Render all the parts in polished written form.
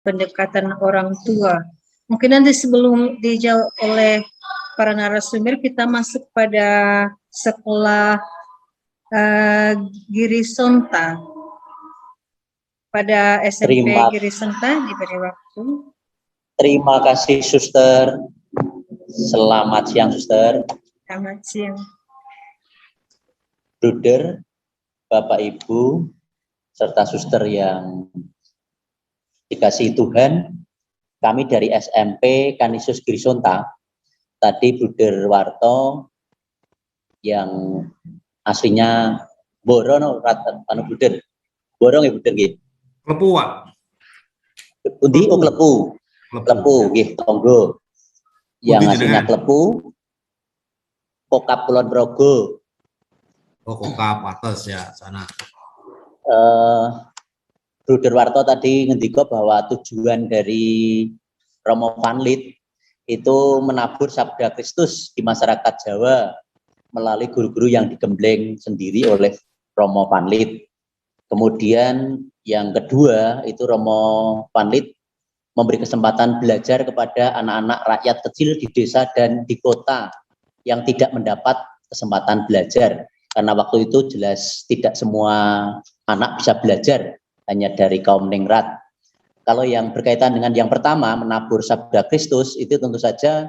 pendekatan orang tua. Mungkin nanti sebelum dijawab oleh para narasumber, kita masuk pada sekolah Girisonta. Pada SMP Girisonta diberi waktu. Terima kasih, Suster. Selamat siang, Suster. Selamat siang. Bruder, Bapak Ibu, serta Suster yang dikasihi Tuhan, kami dari SMP Canisius Girisonta, tadi Bruder Warto yang aslinya Borono, Bruder. Borong ya Bruder nggih. Klepu, Pak. Undi Klepu. Klepu nggih, tonggo. Yang aslinya Klepu, Kokap Kulon Progo. Oh, Kokap atas ya sana. Bruder Warto tadi ngendika bahwa tujuan dari Romo Vanlit itu menabur sabda Kristus di masyarakat Jawa melalui guru-guru yang digembleng sendiri oleh Romo Vanlit. Kemudian yang kedua itu Romo Vanlit memberi kesempatan belajar kepada anak-anak rakyat kecil di desa dan di kota yang tidak mendapat kesempatan belajar. Karena waktu itu jelas tidak semua anak bisa belajar, hanya dari kaum ningrat. Kalau yang berkaitan dengan yang pertama, menabur sabda Kristus, itu tentu saja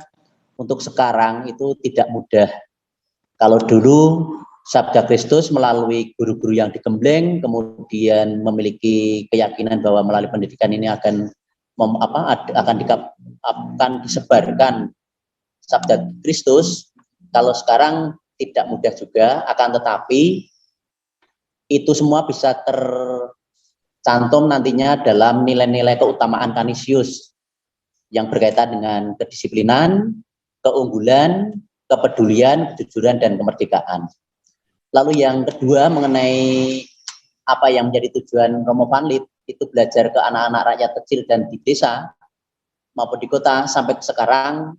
untuk sekarang itu tidak mudah. Kalau dulu sabda Kristus melalui guru-guru yang digembleng, kemudian memiliki keyakinan bahwa melalui pendidikan ini akan disebarkan sabda Kristus. Kalau sekarang tidak mudah juga, akan tetapi itu semua bisa tercantum nantinya dalam nilai-nilai keutamaan Canisius yang berkaitan dengan kedisiplinan, keunggulan, kepedulian, kejujuran, dan kemerdekaan. Lalu yang kedua mengenai apa yang menjadi tujuan Romo Vanlit, itu belajar ke anak-anak rakyat kecil dan di desa maupun di kota. Sampai sekarang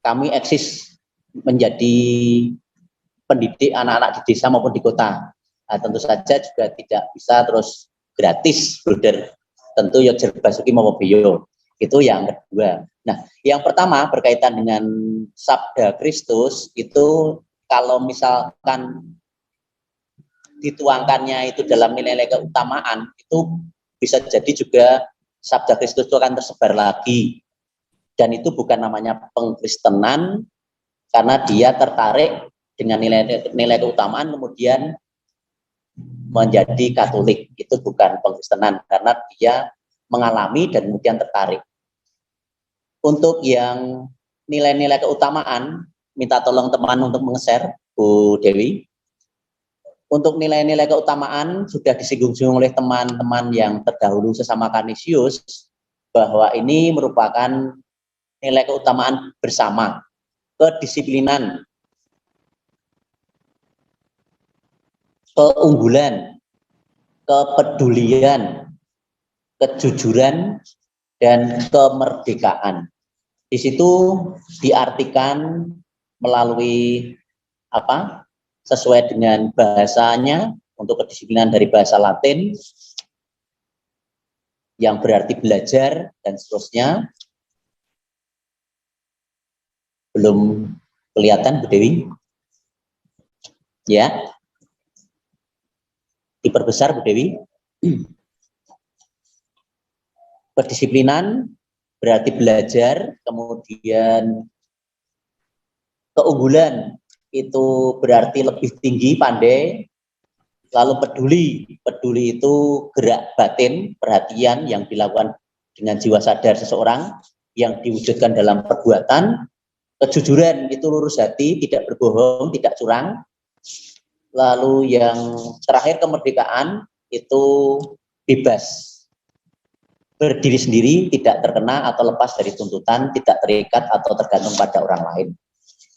kami eksis menjadi pendidik anak-anak di desa maupun di kota. Nah, tentu saja juga tidak bisa terus gratis, Bruder. Tentu ya Basuki maupun Beyo. Itu yang kedua. Nah, yang pertama berkaitan dengan sabda Kristus itu kalau misalkan dituangkannya itu dalam nilai-nilai keutamaan, itu bisa jadi juga sabda Kristus itu akan tersebar lagi. Dan itu bukan namanya pengkristenan, karena dia tertarik dengan nilai keutamaan kemudian menjadi Katolik. Itu bukan pengkristenan, karena dia mengalami dan kemudian tertarik. Untuk yang nilai-nilai keutamaan, minta tolong teman untuk meng-share, Bu Dewi. Untuk nilai-nilai keutamaan sudah disinggung-singgung oleh teman-teman yang terdahulu sesama Canisius, bahwa ini merupakan nilai keutamaan bersama, kedisiplinan, keunggulan, kepedulian, kejujuran, dan kemerdekaan. Di situ diartikan melalui apa? Sesuai dengan bahasanya. Untuk kedisiplinan dari bahasa Latin yang berarti belajar dan seterusnya. Belum kelihatan, Bu Dewi? Ya. Diperbesar, Bu Dewi. Kedisiplinan berarti belajar, kemudian keunggulan itu berarti lebih tinggi, pandai. Lalu peduli itu gerak batin, perhatian yang dilakukan dengan jiwa sadar seseorang yang diwujudkan dalam perbuatan. Kejujuran itu lurus hati, tidak berbohong, tidak curang. Lalu yang terakhir kemerdekaan itu bebas, berdiri sendiri, tidak terkena atau lepas dari tuntutan, tidak terikat atau tergantung pada orang lain.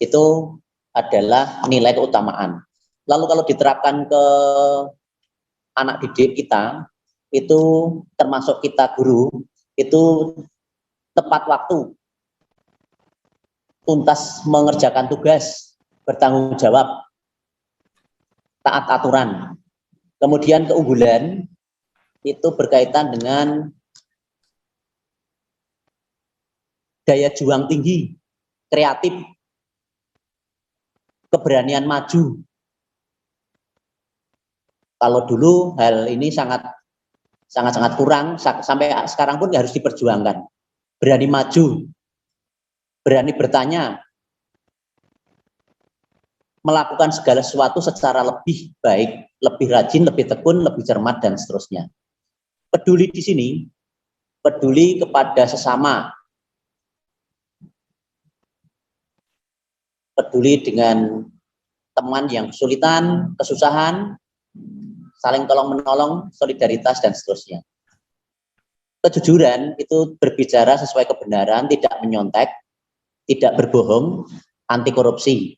Itu adalah nilai keutamaan. Lalu kalau diterapkan ke anak didik kita, itu termasuk kita guru, itu tepat waktu, tuntas mengerjakan tugas, bertanggung jawab, taat aturan. Kemudian keunggulan itu berkaitan dengan daya juang tinggi, kreatif, keberanian maju. Kalau dulu hal ini sangat kurang, sampai sekarang pun harus diperjuangkan. Berani maju, berani bertanya, melakukan segala sesuatu secara lebih baik, lebih rajin, lebih tekun, lebih cermat, dan seterusnya. Peduli di sini, peduli kepada sesama, peduli dengan teman yang kesulitan, kesusahan, saling tolong-menolong, solidaritas, dan seterusnya. Kejujuran itu berbicara sesuai kebenaran, tidak menyontek, tidak berbohong, anti korupsi,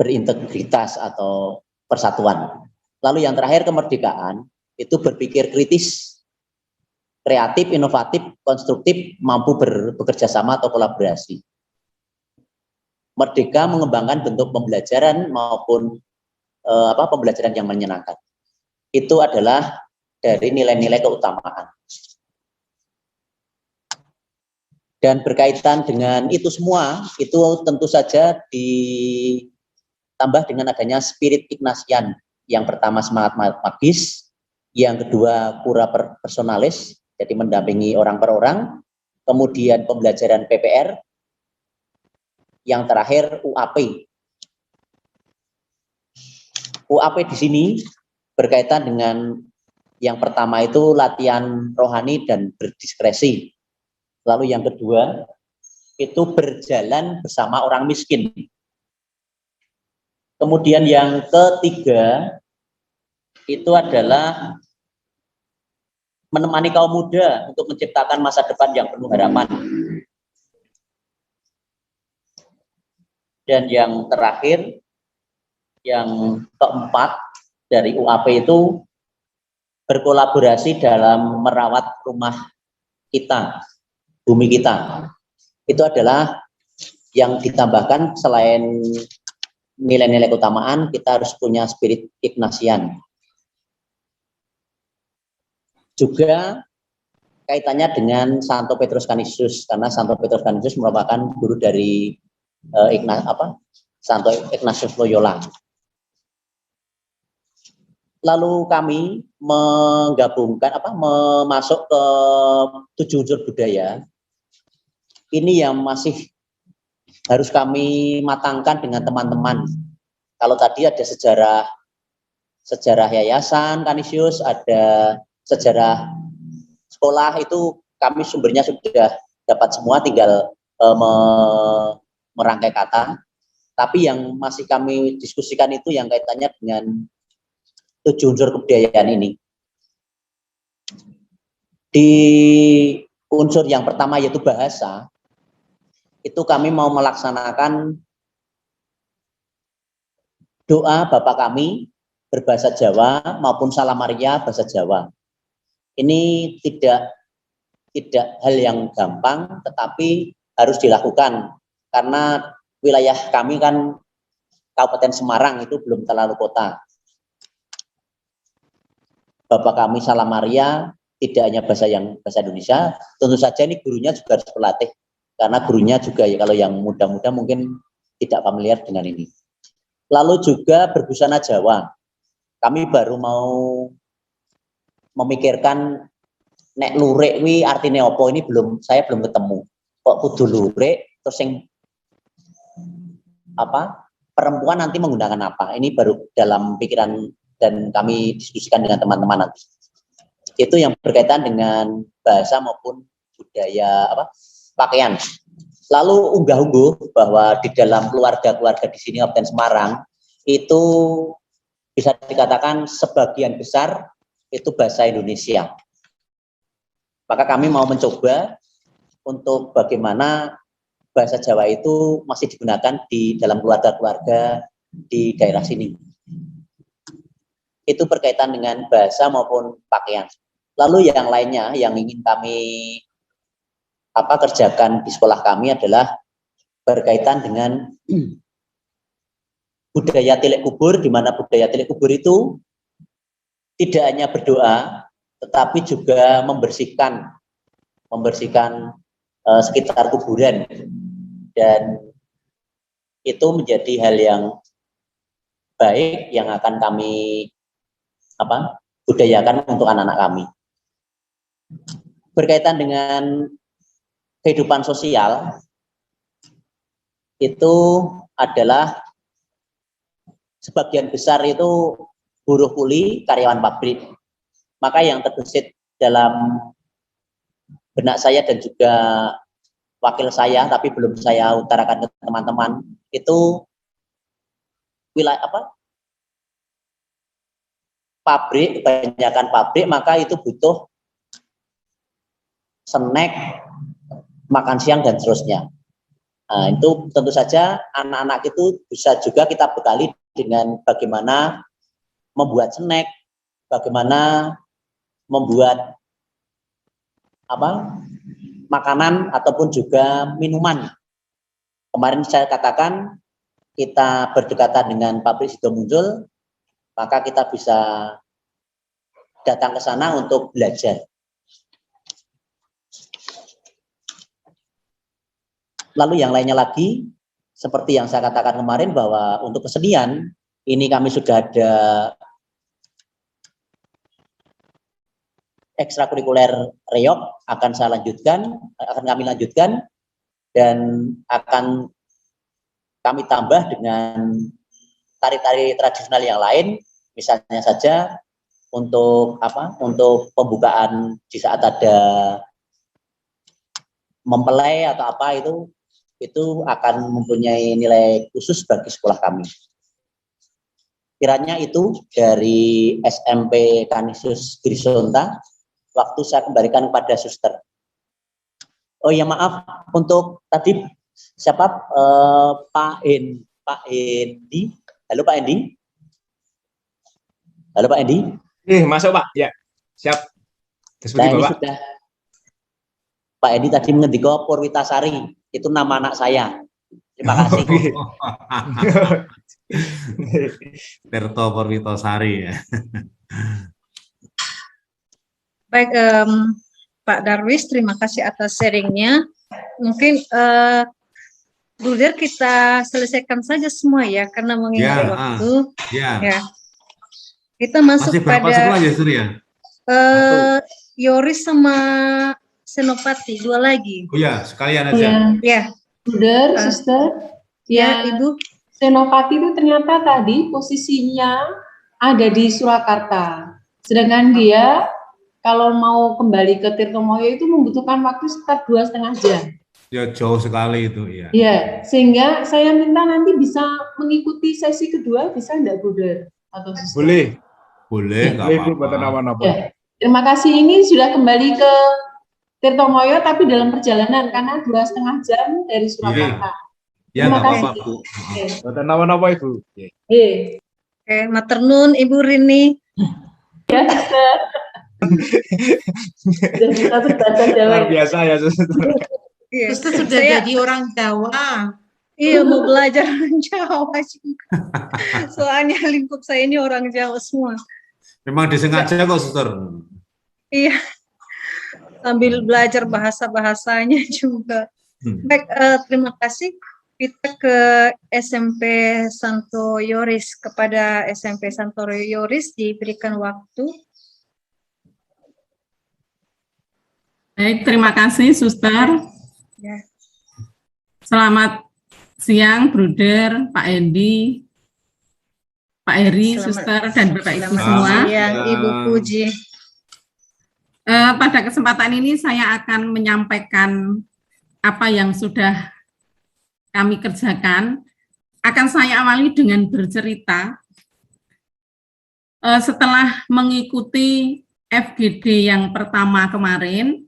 berintegritas atau persatuan. Lalu yang terakhir, kemerdekaan, itu berpikir kritis, kreatif, inovatif, konstruktif, mampu bekerja sama atau kolaborasi. Merdeka mengembangkan bentuk pembelajaran maupun pembelajaran yang menyenangkan. Itu adalah dari nilai-nilai keutamaan. Dan berkaitan dengan itu semua, itu tentu saja ditambah dengan adanya spirit Ignatian. Yang pertama semangat magis, yang kedua cura personalis, jadi mendampingi orang per orang, kemudian pembelajaran PPR, yang terakhir UAP. UAP di sini berkaitan dengan yang pertama itu latihan rohani dan berdiskresi. Lalu yang kedua itu berjalan bersama orang miskin. Kemudian yang ketiga itu adalah menemani kaum muda untuk menciptakan masa depan yang penuh harapan. Dan yang terakhir, yang keempat dari UAP itu berkolaborasi dalam merawat rumah kita, bumi kita. Itu adalah yang ditambahkan selain nilai-nilai keutamaan, kita harus punya spirit Ignatian. Juga kaitannya dengan Santo Petrus Canisius, karena Santo Petrus Canisius merupakan guru dari Santo Ignatius Loyola. Lalu kami menggabungkan masuk ke 7 unsur budaya. Ini yang masih harus kami matangkan dengan teman-teman. Kalau tadi ada sejarah yayasan Canisius, ada sejarah sekolah, itu kami sumbernya sudah dapat semua, tinggal merangkai kata. Tapi yang masih kami diskusikan itu yang kaitannya dengan 7 unsur kebudayaan ini. Di unsur yang pertama yaitu bahasa, itu kami mau melaksanakan doa Bapa Kami berbahasa Jawa maupun Salam Maria bahasa Jawa. Ini tidak hal yang gampang, tetapi harus dilakukan karena wilayah kami kan Kabupaten Semarang, itu belum terlalu kota. Bapak Kami Salam Maria tidak hanya bahasa Indonesia, tentu saja ini gurunya juga harus berlatih, karena gurunya juga ya, kalau yang muda-muda mungkin tidak familiar dengan ini. Lalu juga berbusana Jawa. Kami baru mau memikirkan nek lurik wi artinya apa, ini saya belum ketemu. Kok kudu lurik, terus yang perempuan nanti menggunakan apa? Ini baru dalam pikiran dan kami diskusikan dengan teman-teman nanti. Itu yang berkaitan dengan bahasa maupun budaya pakaian. Lalu unggah-ungguh bahwa di dalam keluarga-keluarga di sini Kabupaten Semarang itu bisa dikatakan sebagian besar itu bahasa Indonesia. Maka kami mau mencoba untuk bagaimana bahasa Jawa itu masih digunakan di dalam keluarga-keluarga di daerah sini. Itu berkaitan dengan bahasa maupun pakaian. Lalu yang lainnya yang ingin kami kerjakan di sekolah kami adalah berkaitan dengan budaya tilik kubur, di mana budaya tilik kubur itu tidak hanya berdoa, tetapi juga membersihkan sekitar kuburan, dan itu menjadi hal yang baik yang akan kami budayakan untuk anak-anak kami. Berkaitan dengan kehidupan sosial, itu adalah sebagian besar itu buruh kuli, karyawan pabrik. Maka yang terbesit dalam benak saya dan juga wakil saya, tapi belum saya utarakan ke teman-teman, itu wilayah pabrik, kebanyakan pabrik, maka itu butuh snack, makan siang, dan seterusnya. Nah, itu tentu saja anak-anak itu bisa juga kita bekali dengan bagaimana membuat snack, bagaimana membuat makanan ataupun juga minuman. Kemarin saya katakan kita berdekatan dengan pabrik Sidomuncul, maka kita bisa datang ke sana untuk belajar. Lalu yang lainnya lagi, seperti yang saya katakan kemarin bahwa untuk kesenian, ini kami sudah ada ekstrakurikuler reog, akan kami lanjutkan, dan akan kami tambah dengan tari-tari tradisional yang lain, misalnya saja untuk pembukaan di saat ada mempelai atau apa, itu akan mempunyai nilai khusus bagi sekolah kami. Kiranya itu dari SMP Kanisius Grisonta. Waktu saya kembalikan kepada suster. Oh ya, maaf untuk tadi siapa Pak Endi. Halo Pak Endi. Halo Pak Endi. Masuk Pak. Ya, siap. Nah, ini sudah Pak Endi tadi mengendiko Purwitasari, itu nama anak saya. Terima kasih. Tirto Purwitasari ya. Baik, Pak Darwis, terima kasih atas sharingnya. Mungkin Bruder kita selesaikan saja semua ya, karena mengingat waktu. Ya. Kita masuk pada Yoris sama Senopati, 2 lagi. Oh ya, sekalian aja. Ya. Bruder, Suster. Ya, Ibu. Senopati itu ternyata tadi posisinya ada di Surakarta. Sedangkan dia kalau mau kembali ke Tirtomoyo itu membutuhkan waktu sekitar 2,5 jam. Ya, jauh sekali itu, ya. Ya, sehingga saya minta nanti bisa mengikuti sesi kedua, bisa enggak, Bruder? Atau Suster? Boleh. Boleh, nggak apa-apa. Ya. Terima kasih, ini sudah kembali ke Tirtomoyo, tapi dalam perjalanan, karena 2,5 jam dari Surakarta. Ya, Terima nggak apa-apa, kasih. Bu. Buatan nama-nama Ibu. Oke, Maternun, Ibu Rini. Ya, Suster. Luar biasa ya, Suster. Suster sudah jadi orang Jawa. Iya, mau belajar orang Jawa juga. Soalnya lingkup saya ini orang Jawa semua. Memang disengaja kok, Suster. Iya, sambil belajar bahasa-bahasanya juga. Baik, terima kasih. Kita ke SMP Santo Yoris. Kepada SMP Santo Yoris diberikan waktu. Baik, terima kasih, Suster. Ya. Selamat siang, Bruder, Pak Endi, Pak Eri, Suster, dan Bapak Ibu semua. Siang, Ibu Puji. Pada kesempatan ini saya akan menyampaikan apa yang sudah kami kerjakan. Akan saya awali dengan bercerita. Setelah mengikuti FGD yang pertama kemarin,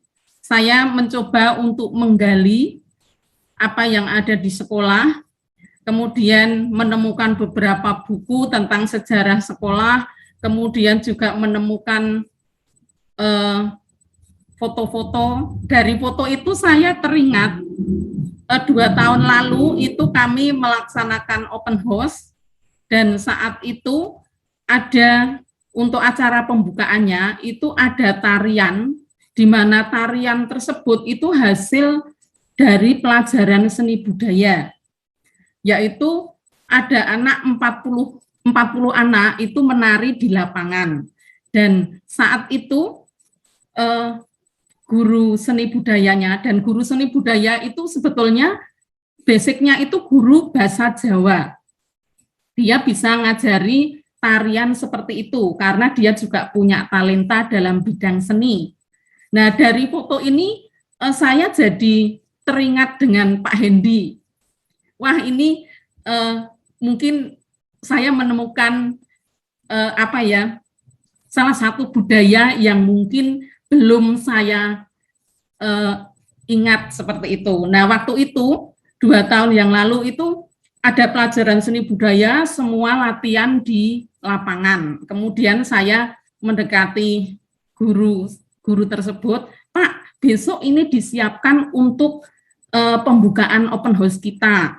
saya mencoba untuk menggali apa yang ada di sekolah, kemudian menemukan beberapa buku tentang sejarah sekolah, kemudian juga menemukan foto-foto. Dari foto itu saya teringat 2 tahun lalu itu kami melaksanakan open house, dan saat itu ada untuk acara pembukaannya itu ada tarian, di mana tarian tersebut itu hasil dari pelajaran seni budaya, yaitu ada anak 40 anak itu menari di lapangan, dan saat itu guru seni budayanya, dan guru seni budaya itu sebetulnya basicnya itu guru bahasa Jawa. Dia bisa ngajari tarian seperti itu karena dia juga punya talenta dalam bidang seni. Nah, dari foto ini saya jadi teringat dengan Pak Hendy. Wah, ini mungkin saya menemukan salah satu budaya yang mungkin belum saya ingat seperti itu. Nah, waktu itu 2 tahun yang lalu itu ada pelajaran seni budaya, semua latihan di lapangan. Kemudian saya mendekati guru tersebut, Pak, besok ini disiapkan untuk pembukaan open house kita.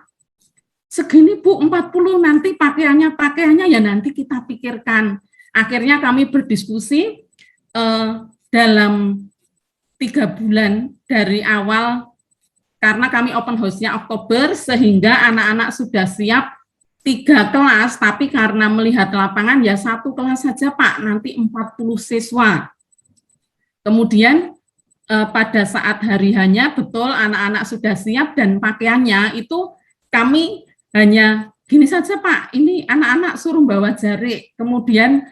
Segini Bu, 40, nanti pakaiannya ya nanti kita pikirkan. Akhirnya kami berdiskusi dalam 3 bulan dari awal, karena kami open house-nya Oktober, sehingga anak-anak sudah siap 3 kelas, tapi karena melihat lapangan ya 1 kelas saja Pak, nanti 40 siswa. Kemudian pada saat hari hanya betul anak-anak sudah siap dan pakaiannya itu kami hanya gini saja Pak, ini anak-anak suruh bawa jarik, kemudian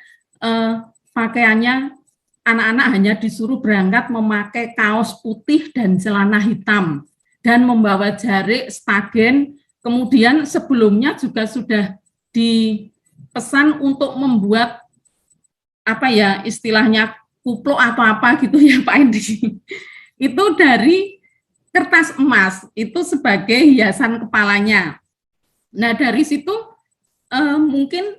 pakaiannya anak-anak hanya disuruh berangkat memakai kaos putih dan celana hitam dan membawa jarik, stagen. Kemudian sebelumnya juga sudah dipesan untuk membuat istilahnya kupluk atau apa gitu ya Pak Hendy. Itu dari kertas emas, itu sebagai hiasan kepalanya. Nah, dari situ mungkin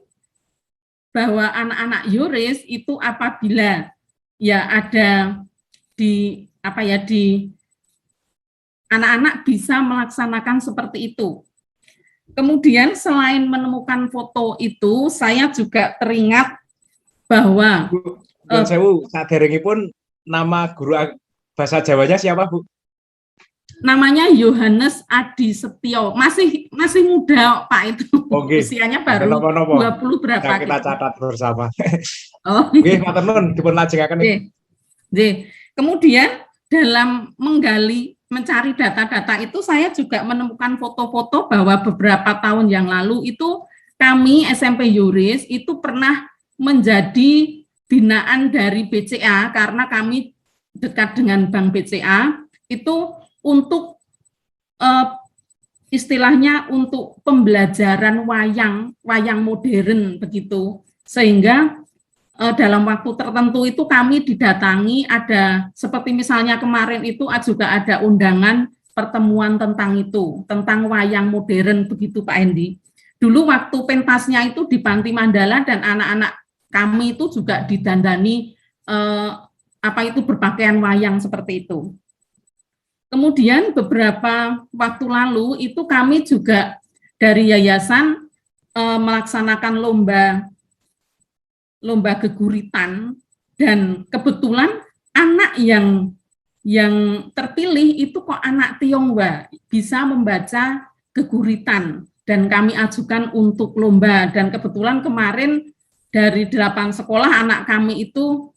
bahwa anak-anak Yoris itu apabila ya ada di anak-anak bisa melaksanakan seperti itu. Kemudian selain menemukan foto itu, saya juga teringat bahwa saderengipun nama guru bahasa Jawanya siapa Bu? Namanya Yohanes Adi Setio, masih muda Pak itu. Oke. Usianya baru 20 berapa nah, kita gitu. catat bersama. Oh. Nggih, matur nuwun dipun lajengaken. Nggih. Kemudian dalam mencari data-data itu saya juga menemukan foto-foto bahwa beberapa tahun yang lalu itu kami SMP Yoris itu pernah menjadi binaan dari BCA karena kami dekat dengan Bank BCA itu untuk istilahnya untuk pembelajaran wayang modern begitu, sehingga dalam waktu tertentu itu kami didatangi, ada seperti misalnya kemarin itu juga ada undangan pertemuan tentang itu, tentang wayang modern begitu Pak Hendy. Dulu waktu pentasnya itu di Panti Mandala dan anak-anak kami itu juga didandani berpakaian wayang seperti itu. Kemudian beberapa waktu lalu itu kami juga dari yayasan melaksanakan lomba keguritan, dan kebetulan anak yang terpilih itu kok anak Tionghoa bisa membaca keguritan dan kami ajukan untuk lomba, dan kebetulan kemarin dari 8 sekolah anak kami itu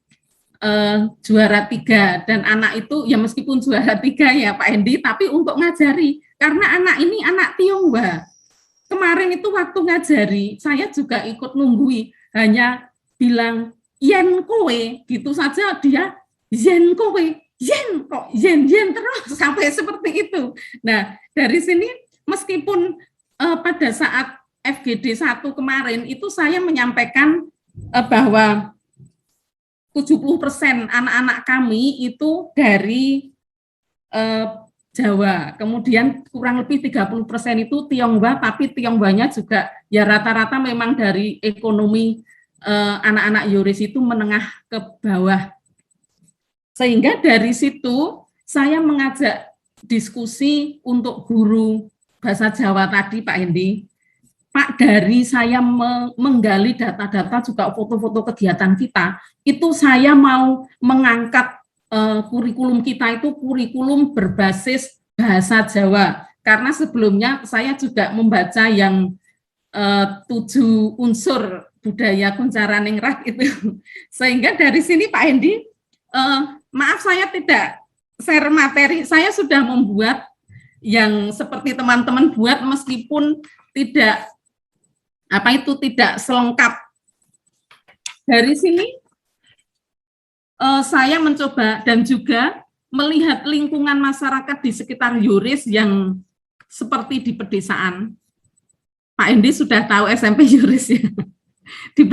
juara 3, dan anak itu ya meskipun juara 3 ya Pak Hendy, tapi untuk ngajari karena anak ini anak Tionghoa. Kemarin itu waktu ngajari saya juga ikut nunggui, hanya bilang yen kowe gitu saja, dia yen kowe, yen kok yen terus sampai seperti itu. Nah, dari sini meskipun pada saat FGD 1 kemarin itu saya menyampaikan bahwa 70% anak-anak kami itu dari Jawa, kemudian kurang lebih 30% itu Tionghoa, tapi Tionghoanya juga ya rata-rata memang dari ekonomi anak-anak Yoris itu menengah ke bawah. Sehingga dari situ saya mengajak diskusi untuk guru bahasa Jawa tadi Pak Hendy. Pak, dari saya menggali data-data juga foto-foto kegiatan kita, itu saya mau mengangkat kurikulum kita itu kurikulum berbasis bahasa Jawa. Karena sebelumnya saya juga membaca yang 7 unsur budaya Kuncaraningrat itu. Sehingga dari sini Pak Hendi, maaf saya tidak share materi, saya sudah membuat yang seperti teman-teman buat meskipun tidak tidak selengkap. Dari sini saya mencoba dan juga melihat lingkungan masyarakat di sekitar Yuris yang seperti di pedesaan. Pak Endi sudah tahu SMP Yuris ya, di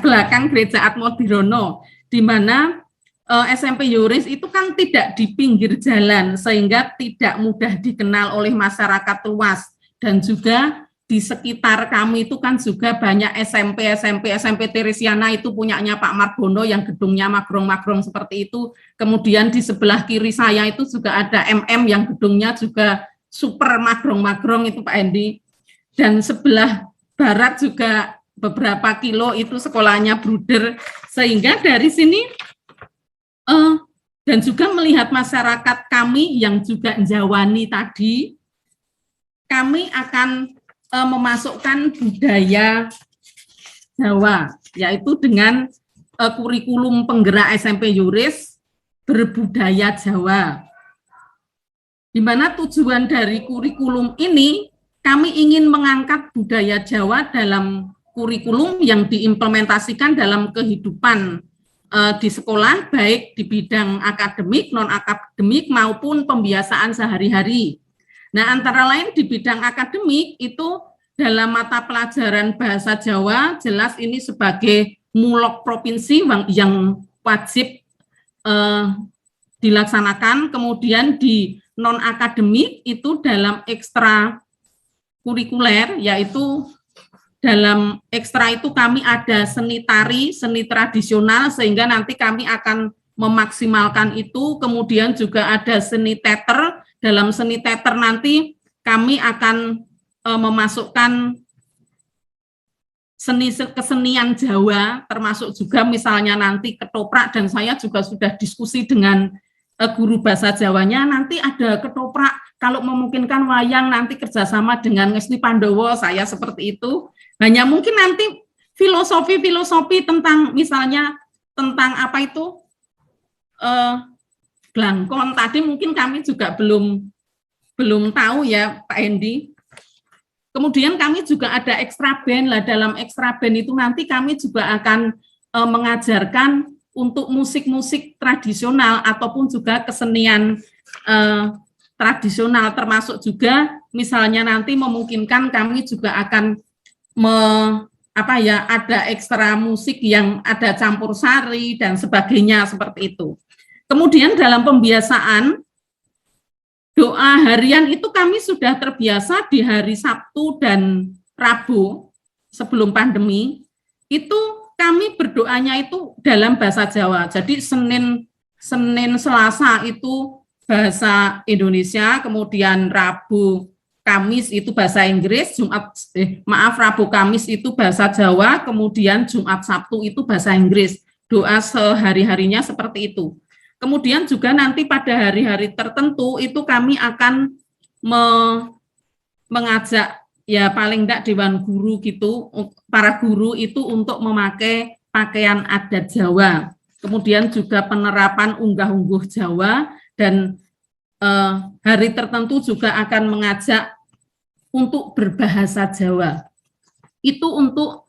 belakang Gereja Atmodirono, di mana SMP Yuris itu kan tidak di pinggir jalan sehingga tidak mudah dikenal oleh masyarakat luas, dan juga di sekitar kami itu kan juga banyak SMP Teresiana itu punyanya Pak Margono yang gedungnya magrong-magrong seperti itu. Kemudian di sebelah kiri saya itu juga ada MM yang gedungnya juga super magrong-magrong itu Pak Endi. Dan sebelah barat juga beberapa kilo itu sekolahnya Bruder. Sehingga dari sini dan juga melihat masyarakat kami yang juga Jawani tadi, kami akan memasukkan budaya Jawa, yaitu dengan kurikulum penggerak SMP Yuris berbudaya Jawa. Di mana tujuan dari kurikulum ini, kami ingin mengangkat budaya Jawa dalam kurikulum yang diimplementasikan dalam kehidupan di sekolah, baik di bidang akademik, non-akademik, maupun pembiasaan sehari-hari. Nah, antara lain di bidang akademik itu dalam mata pelajaran bahasa Jawa, jelas ini sebagai mulok provinsi yang wajib dilaksanakan. Kemudian di non-akademik itu dalam ekstra kurikuler, yaitu dalam ekstra itu kami ada seni tari, seni tradisional, sehingga nanti kami akan memaksimalkan itu. Kemudian juga ada seni teater. Dalam seni teater nanti kami akan memasukkan kesenian Jawa, termasuk juga misalnya nanti ketoprak, dan saya juga sudah diskusi dengan guru bahasa Jawanya, nanti ada ketoprak, kalau memungkinkan wayang nanti kerjasama dengan Ngesti Pandowo, saya seperti itu. Hanya mungkin nanti filosofi tentang misalnya tentang apa itu Blangkon tadi mungkin kami juga belum tahu ya Pak Hendi. Kemudian kami juga ada ekstra band lah, dalam ekstra band itu nanti kami juga akan mengajarkan untuk musik-musik tradisional ataupun juga kesenian tradisional, termasuk juga misalnya nanti memungkinkan kami juga akan ada ekstra musik yang ada campur sari dan sebagainya seperti itu. Kemudian dalam pembiasaan doa harian itu kami sudah terbiasa di hari Sabtu dan Rabu sebelum pandemi, itu kami berdoanya itu dalam bahasa Jawa. Jadi Senin, Selasa itu bahasa Indonesia, kemudian Rabu, Kamis itu bahasa Inggris, Rabu, Kamis itu bahasa Jawa, kemudian Jumat, Sabtu itu bahasa Inggris. Doa sehari-harinya seperti itu. Kemudian juga nanti pada hari-hari tertentu itu kami akan mengajak ya paling tidak dewan guru gitu, para guru itu untuk memakai pakaian adat Jawa. Kemudian juga penerapan unggah-ungguh Jawa, dan hari tertentu juga akan mengajak untuk berbahasa Jawa. Itu untuk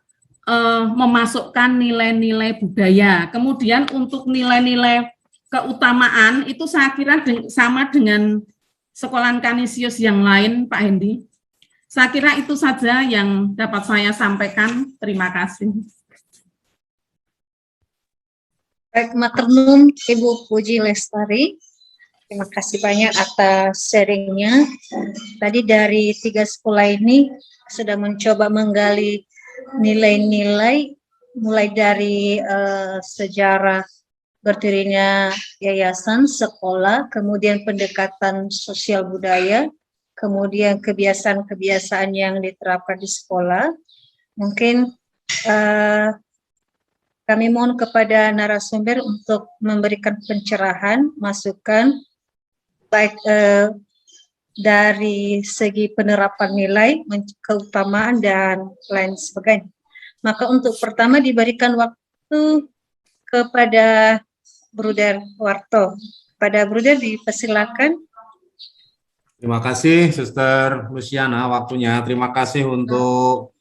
memasukkan nilai-nilai budaya. Kemudian untuk nilai-nilai keutamaan itu saya kira sama dengan sekolahan Kanisius yang lain, Pak Hendi. Saya kira itu saja yang dapat saya sampaikan. Terima kasih. Baik, Maternum Ibu Puji Lestari. Terima kasih banyak atas sharingnya. Tadi dari 3 sekolah ini sudah mencoba menggali nilai-nilai, mulai dari sejarah berdirinya yayasan, sekolah, kemudian pendekatan sosial budaya, kemudian kebiasaan-kebiasaan yang diterapkan di sekolah. Mungkin kami mohon kepada narasumber untuk memberikan pencerahan, masukan, baik dari segi penerapan nilai, keutamaan, dan lain sebagainya. Maka untuk pertama diberikan waktu kepada Bruder Warto. Pada Bruder dipersilakan. Terima kasih Suster Luciana waktunya. Terima kasih untuk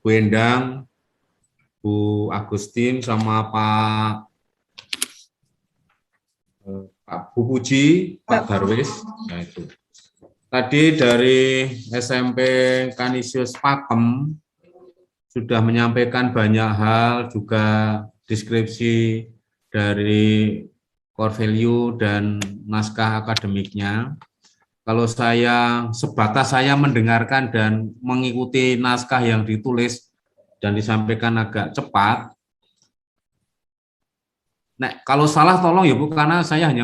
Bu Endang, Bu Agustin, sama Pak Bu Puji, Pak Darwis. Ya, itu. Tadi dari SMP Kanisius Pakem sudah menyampaikan banyak hal, juga deskripsi dari core value dan naskah akademiknya. Kalau sebatas saya mendengarkan dan mengikuti naskah yang ditulis dan disampaikan agak cepat. Nah, kalau salah tolong ya Bu, karena saya hanya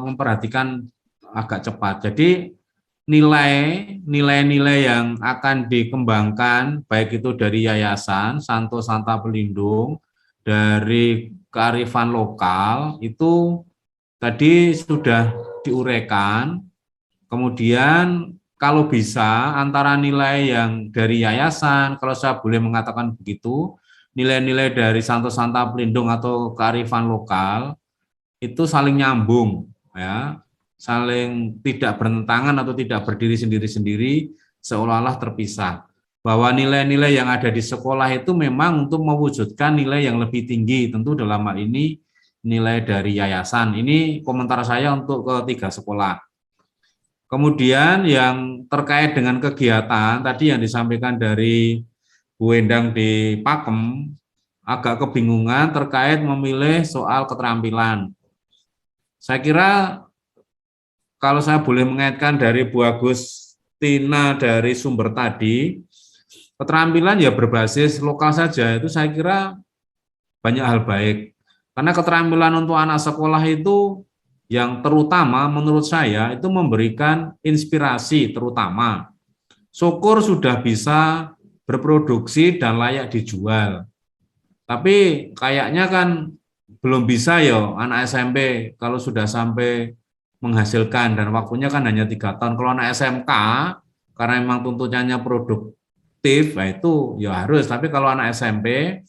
memperhatikan agak cepat. Jadi nilai-nilai yang akan dikembangkan, baik itu dari Yayasan Santo Santa Pelindung, dari kearifan lokal, itu tadi sudah diuraikan. Kemudian kalau bisa antara nilai yang dari Yayasan, kalau saya boleh mengatakan begitu, nilai-nilai dari Santo Santa Pelindung atau kearifan lokal, itu saling nyambung, ya, saling tidak bertentangan atau tidak berdiri sendiri-sendiri, seolah-olah terpisah. Bahwa nilai-nilai yang ada di sekolah itu memang untuk mewujudkan nilai yang lebih tinggi, tentu dalam hal ini nilai dari yayasan. Ini komentar saya untuk ketiga sekolah. Kemudian yang terkait dengan kegiatan, tadi yang disampaikan dari Bu Endang di Pakem, agak kebingungan terkait memilih soal keterampilan. Saya kira kalau saya boleh mengaitkan dari Bu Agustina dari sumber tadi, keterampilan ya berbasis lokal saja, itu saya kira banyak hal baik. Karena keterampilan untuk anak sekolah itu yang terutama menurut saya itu memberikan inspirasi terutama. Syukur sudah bisa berproduksi dan layak dijual. Tapi kayaknya kan belum bisa ya anak SMP kalau sudah sampai menghasilkan, dan waktunya kan hanya 3 tahun. Kalau anak SMK, karena memang tuntutannya produktif, nah itu ya harus. Tapi kalau anak SMP,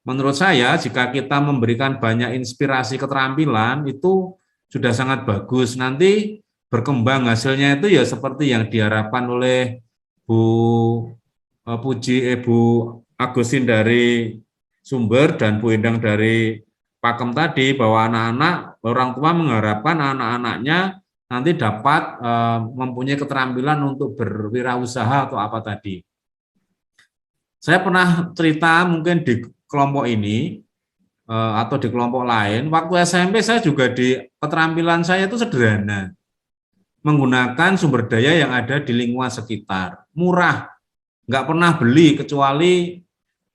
menurut saya jika kita memberikan banyak inspirasi keterampilan, itu sudah sangat bagus. Nanti berkembang hasilnya itu ya seperti yang diharapkan oleh Bu Agustin dari Sumber dan Bu Endang dari Pakem tadi, bahwa anak-anak, orang tua mengharapkan anak-anaknya nanti dapat mempunyai keterampilan untuk berwirausaha atau apa tadi. Saya pernah cerita mungkin di kelompok ini atau di kelompok lain, waktu SMP saya juga di keterampilan saya itu sederhana, menggunakan sumber daya yang ada di lingkungan sekitar, murah, nggak pernah beli kecuali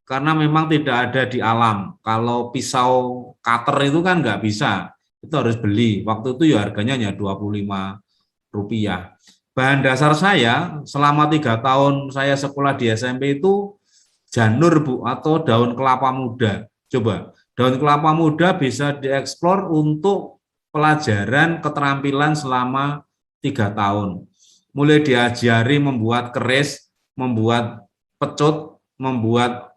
karena memang tidak ada di alam. Kalau pisau cutter itu kan nggak bisa, itu harus beli. Waktu itu ya harganya hanya Rp25. Bahan dasar saya selama 3 tahun saya sekolah di SMP itu janur Bu, atau daun kelapa muda. Coba, daun kelapa muda bisa dieksplor untuk pelajaran keterampilan selama 3 tahun. Mulai diajari membuat keris, membuat pecut, membuat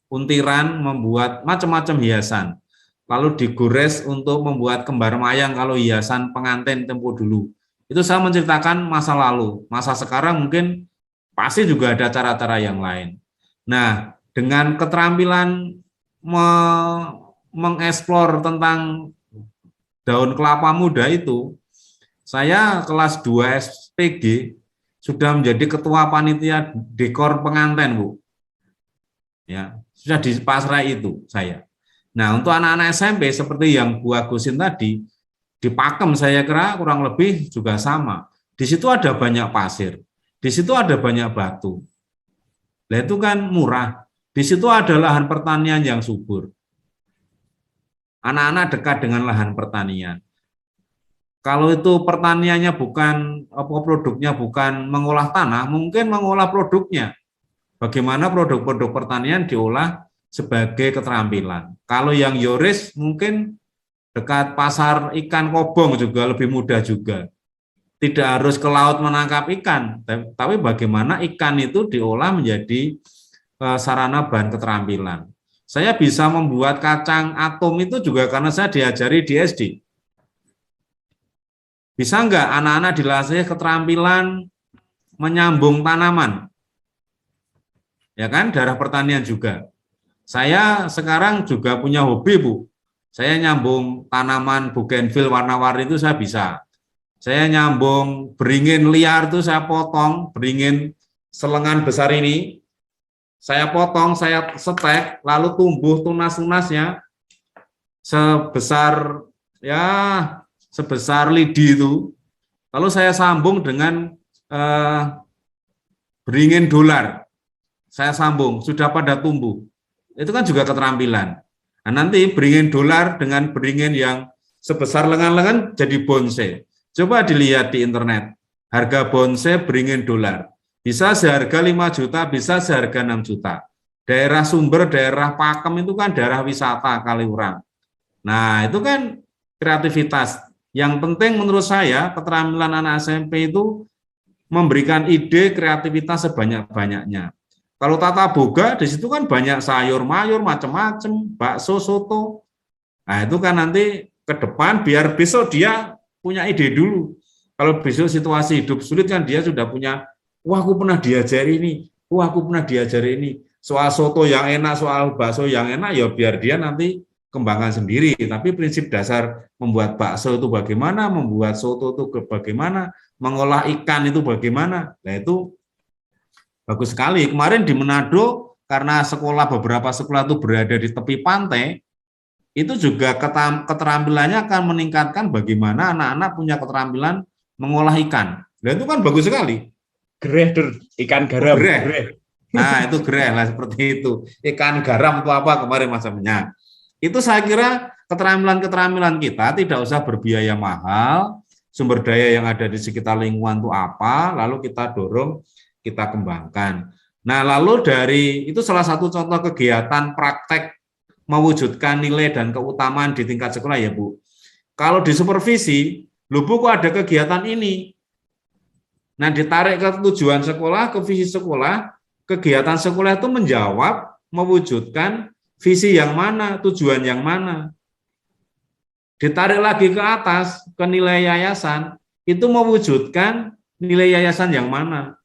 untiran, membuat macam-macam hiasan. Lalu digores untuk membuat kembar mayang kalau hiasan pengantin tempo dulu. Itu saya menceritakan masa lalu. Masa sekarang mungkin pasti juga ada cara-cara yang lain. Nah, dengan keterampilan mengeksplor tentang daun kelapa muda itu, saya kelas 2 SPG sudah menjadi ketua panitia dekor pengantin, Bu. Ya, sudah di pasrah itu saya. Nah, untuk anak-anak SMP seperti yang Bu Agustin tadi, di Pakem saya kira kurang lebih juga sama. Di situ ada banyak pasir, di situ ada banyak batu. Nah, itu kan murah. Di situ ada lahan pertanian yang subur. Anak-anak dekat dengan lahan pertanian. Kalau itu pertaniannya bukan, produknya bukan mengolah tanah, mungkin mengolah produknya. Bagaimana produk-produk pertanian diolah sebagai keterampilan. Kalau yang Yoris mungkin dekat pasar ikan kobong juga lebih mudah juga. tidak harus ke laut menangkap ikan, tapi bagaimana ikan itu diolah menjadi sarana bahan keterampilan. Saya bisa membuat kacang atom itu juga karena saya diajari di SD. Bisa enggak anak-anak dilatih keterampilan menyambung tanaman? Ya kan, daerah pertanian juga. Saya sekarang juga punya hobi, Bu. Saya nyambung tanaman bougainville warna-warni itu saya bisa. Saya nyambung beringin liar itu saya potong, beringin selengan besar ini, saya potong, saya setek, lalu tumbuh tunas-tunasnya sebesar lidi itu. Lalu saya sambung dengan beringin dolar. Saya sambung, sudah pada tumbuh. Itu kan juga keterampilan. Nah, nanti beringin dolar dengan beringin yang sebesar lengan-lengan jadi bonsai. Coba dilihat di internet, harga bonsai beringin dolar. Bisa seharga 5 juta, bisa seharga 6 juta. Daerah Sumber, daerah Pakem itu kan daerah wisata Kaliurang. Nah, itu kan kreativitas. Yang penting menurut saya, keterampilan anak SMP itu memberikan ide kreativitas sebanyak-banyaknya. Kalau tata boga, di situ kan banyak sayur-mayur, macam-macam, bakso, soto. Nah, itu kan nanti ke depan, biar besok dia punya ide dulu. Kalau besok situasi hidup sulit kan dia sudah punya, wah aku pernah diajari ini, wah aku pernah diajari ini. Soal soto yang enak, soal bakso yang enak, ya biar dia nanti kembangkan sendiri. Tapi prinsip dasar membuat bakso itu bagaimana, membuat soto itu bagaimana, mengolah ikan itu bagaimana. Nah itu bagus sekali. Kemarin di Manado, karena beberapa sekolah itu berada di tepi pantai, itu juga keterampilannya akan meningkatkan bagaimana anak-anak punya keterampilan mengolah ikan. Dan itu kan bagus sekali. Gereh, ikan garam. Gereh. Nah, itu gereh lah seperti itu. Ikan garam itu apa kemarin macamnya. Itu saya kira keterampilan-keterampilan kita tidak usah berbiaya mahal, sumber daya yang ada di sekitar lingkungan itu apa, lalu kita dorong, kita kembangkan. Nah, lalu dari itu salah satu contoh kegiatan praktek mewujudkan nilai dan keutamaan di tingkat sekolah ya, Bu. Kalau di supervisi, Bu kok ada kegiatan ini. Nah, ditarik ke tujuan sekolah, ke visi sekolah, kegiatan sekolah itu menjawab, mewujudkan visi yang mana, tujuan yang mana. Ditarik lagi ke atas, ke nilai yayasan, itu mewujudkan nilai yayasan yang mana.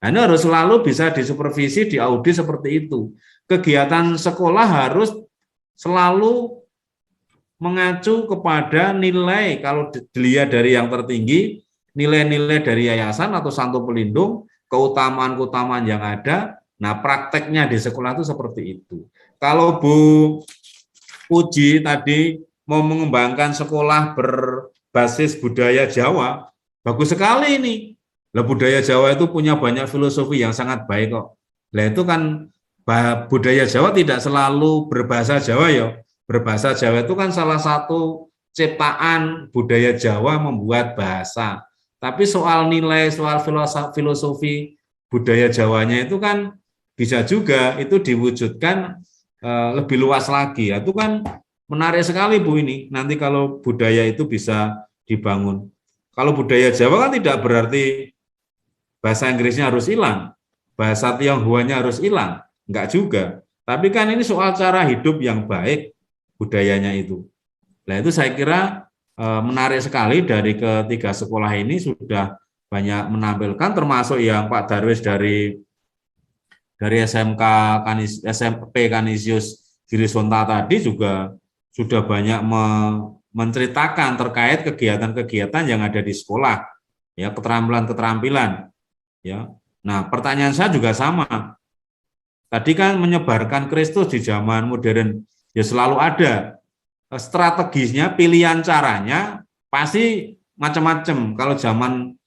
Nah, ini harus selalu bisa disupervisi, diaudit seperti itu. Kegiatan sekolah harus selalu mengacu kepada nilai, kalau dilihat dari yang tertinggi, nilai-nilai dari yayasan atau santo pelindung, keutamaan-keutamaan yang ada. Nah, prakteknya di sekolah itu seperti itu. Kalau Bu Puji tadi mau mengembangkan sekolah berbasis budaya Jawa, bagus sekali ini. Lah budaya Jawa itu punya banyak filosofi yang sangat baik kok. Lah itu kan budaya Jawa tidak selalu berbahasa Jawa ya. Berbahasa Jawa itu kan salah satu ciptaan budaya Jawa membuat bahasa. Tapi soal nilai, soal filosofi budaya Jawanya itu kan bisa juga itu diwujudkan lebih luas lagi. Itu kan menarik sekali Bu ini. Nanti kalau budaya itu bisa dibangun. Kalau budaya Jawa kan tidak berarti bahasa Inggrisnya harus hilang, bahasa Tionghoanya harus hilang, enggak juga. Tapi kan ini soal cara hidup yang baik budayanya itu. Nah itu saya kira menarik sekali dari ketiga sekolah ini sudah banyak menampilkan, termasuk yang Pak Darwis dari SMP Kanisius Girisonta tadi juga sudah banyak menceritakan terkait kegiatan-kegiatan yang ada di sekolah, ya keterampilan-keterampilan. Ya, nah pertanyaan saya juga sama. Tadi kan menyebarkan Kristus di zaman modern, ya selalu ada strategisnya, pilihan caranya pasti macam-macam. Kalau zaman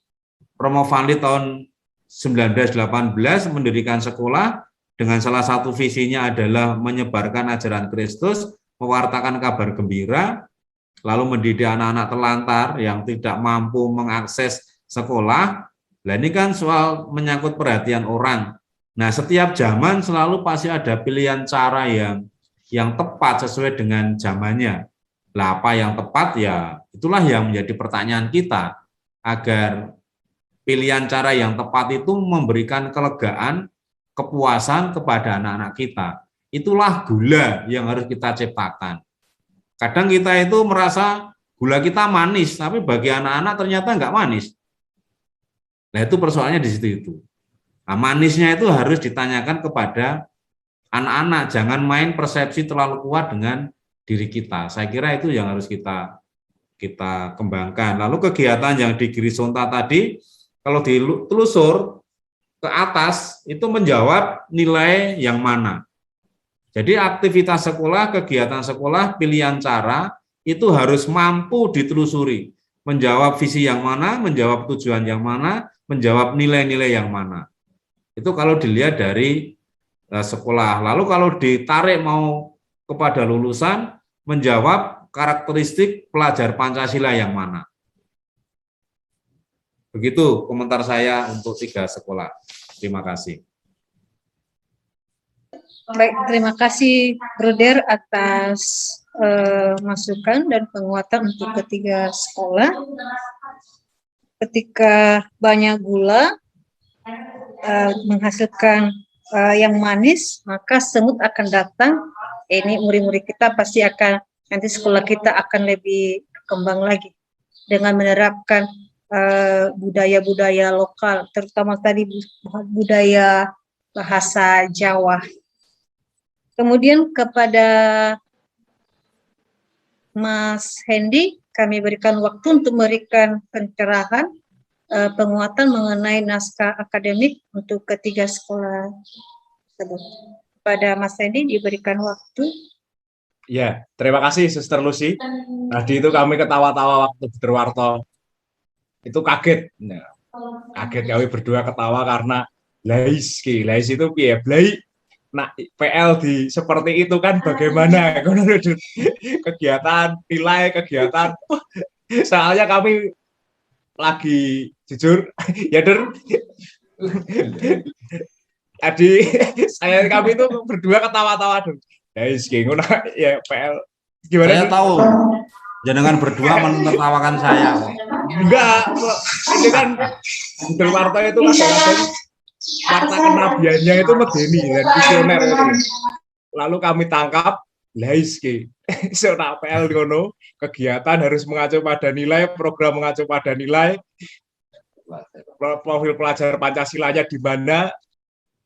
Romo Vanli tahun 1918 mendirikan sekolah dengan salah satu visinya adalah menyebarkan ajaran Kristus, mewartakan kabar gembira, lalu mendidik anak-anak terlantar yang tidak mampu mengakses sekolah. Nah ini kan soal menyangkut perhatian orang. Nah setiap zaman selalu pasti ada pilihan cara yang tepat sesuai dengan zamannya. Lah apa yang tepat ya itulah yang menjadi pertanyaan kita. agar pilihan cara yang tepat itu memberikan kelegaan, kepuasan kepada anak-anak kita. Itulah gula yang harus kita ciptakan. Kadang kita itu merasa gula kita manis, tapi bagi anak-anak ternyata nggak manis. Nah itu persoalannya di situ itu. Nah, manisnya itu harus ditanyakan kepada anak-anak, jangan main persepsi terlalu kuat dengan diri kita. Saya kira itu yang harus kita kembangkan. Lalu kegiatan yang di Girisonta tadi, kalau ditelusur ke atas, itu menjawab nilai yang mana. Jadi aktivitas sekolah, kegiatan sekolah, pilihan cara, itu harus mampu ditelusuri. Menjawab visi yang mana, menjawab tujuan yang mana, menjawab nilai-nilai yang mana. Itu kalau dilihat dari sekolah. Lalu kalau ditarik mau kepada lulusan, menjawab karakteristik pelajar Pancasila yang mana. Begitu komentar saya untuk 3 sekolah. Terima kasih. Baik, terima kasih Bruder atas masukan dan penguatan untuk ketiga sekolah. Ketika banyak gula menghasilkan yang manis, maka semut akan datang. Ini murid-murid kita pasti akan, nanti sekolah kita akan lebih berkembang lagi dengan menerapkan budaya-budaya lokal, terutama tadi budaya bahasa Jawa. Kemudian kepada Mas Hendy, kami berikan waktu untuk memberikan pencerahan, penguatan mengenai naskah akademik untuk ketiga sekolah tersebut. Kepada Mas Hendy diberikan waktu. Ya, terima kasih Suster Lucy. Tadi itu kami ketawa-tawa waktu Buderwarto. Itu kaget. Nah, kaget kami berdua ketawa karena lais itu piye blai. Nah, PL di seperti itu kan bagaimana? Kegiatan, nilai, kegiatan. Soalnya kami lagi jujur, ya Der. Tadi kami itu berdua ketawa-tawa dong. Ya PL gimana? Saya tahu jenengan berdua menertawakan saya. Enggak, ini kan Buderwarto itu kadang-kadang warta kenabiannya itu medeni dan visioner gitu. Lalu kami tangkap laiski. Sona PL ngono, kegiatan harus mengacu pada nilai, program mengacu pada nilai. Profil pelajar Pancasilanya di mana?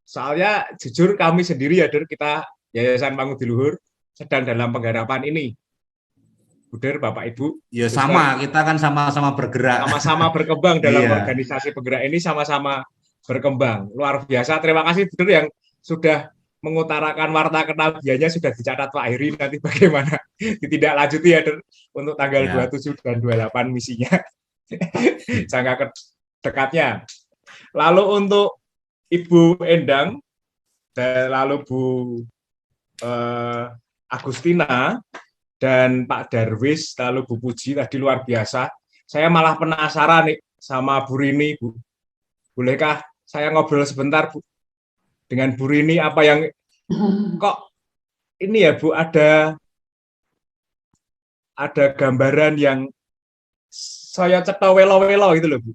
Soalnya jujur kami sendiri ya, kita Yayasan Mangudiluhur sedang dalam penggarapan ini. Buder, Bapak Ibu. Ya sama, kita kan sama-sama bergerak. Sama-sama berkembang dalam organisasi penggerak ini, sama-sama berkembang. Luar biasa. Terima kasih Buder yang sudah mengutarakan warta kenabiannya, sudah dicatat Pak Heri, nanti bagaimana ditindaklanjuti ya Der, untuk tanggal 27 dan 28 misinya. Jangka dekatnya. Lalu untuk Ibu Endang, dan lalu Bu Agustina, dan Pak Darwis, lalu Bu Puji, tadi luar biasa. Saya malah penasaran nih sama Bu Rini, Bu. Bolehkah saya ngobrol sebentar, Bu? Dengan Bu Rini, apa yang kok ini ya, Bu, ada gambaran yang saya cetha welo-welo gitu loh, Bu.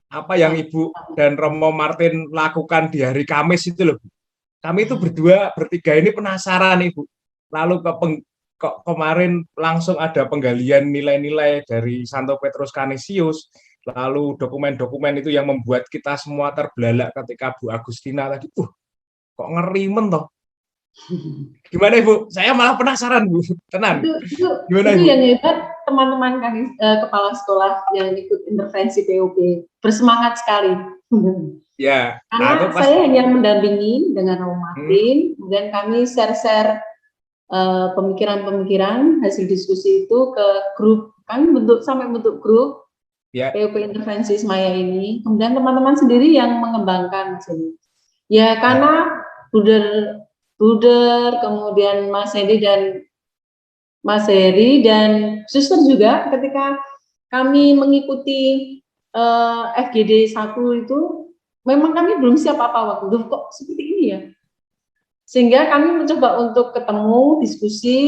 Apa yang Ibu dan Romo Martin lakukan di hari Kamis itu loh, Bu. Kami itu berdua, bertiga ini penasaran, Ibu. Lalu kok kemarin langsung ada penggalian nilai-nilai dari Santo Petrus Canisius, lalu dokumen-dokumen itu yang membuat kita semua terbelalak ketika Bu Agustina tadi, kok ngerimen toh. Gimana Ibu? Saya malah penasaran, Bu. Tenang. Gimana itu Ibu? yang hebat, teman-teman kepala sekolah yang ikut intervensi POP bersemangat sekali. Ya. Karena saya hanya mendampingi dengan Romo Martin, kemudian kami share-share pemikiran-pemikiran hasil diskusi itu ke grup, kami sampai bentuk grup POP intervensi Semaya ini. Kemudian teman-teman sendiri yang mengembangkan sini. Ya karena Buder, kemudian Mas Hendy dan Mas Heri dan Suster juga ketika kami mengikuti FGD 1 itu memang kami belum siap apa-apa waktu itu, kok seperti ini ya. Sehingga kami mencoba untuk ketemu, diskusi,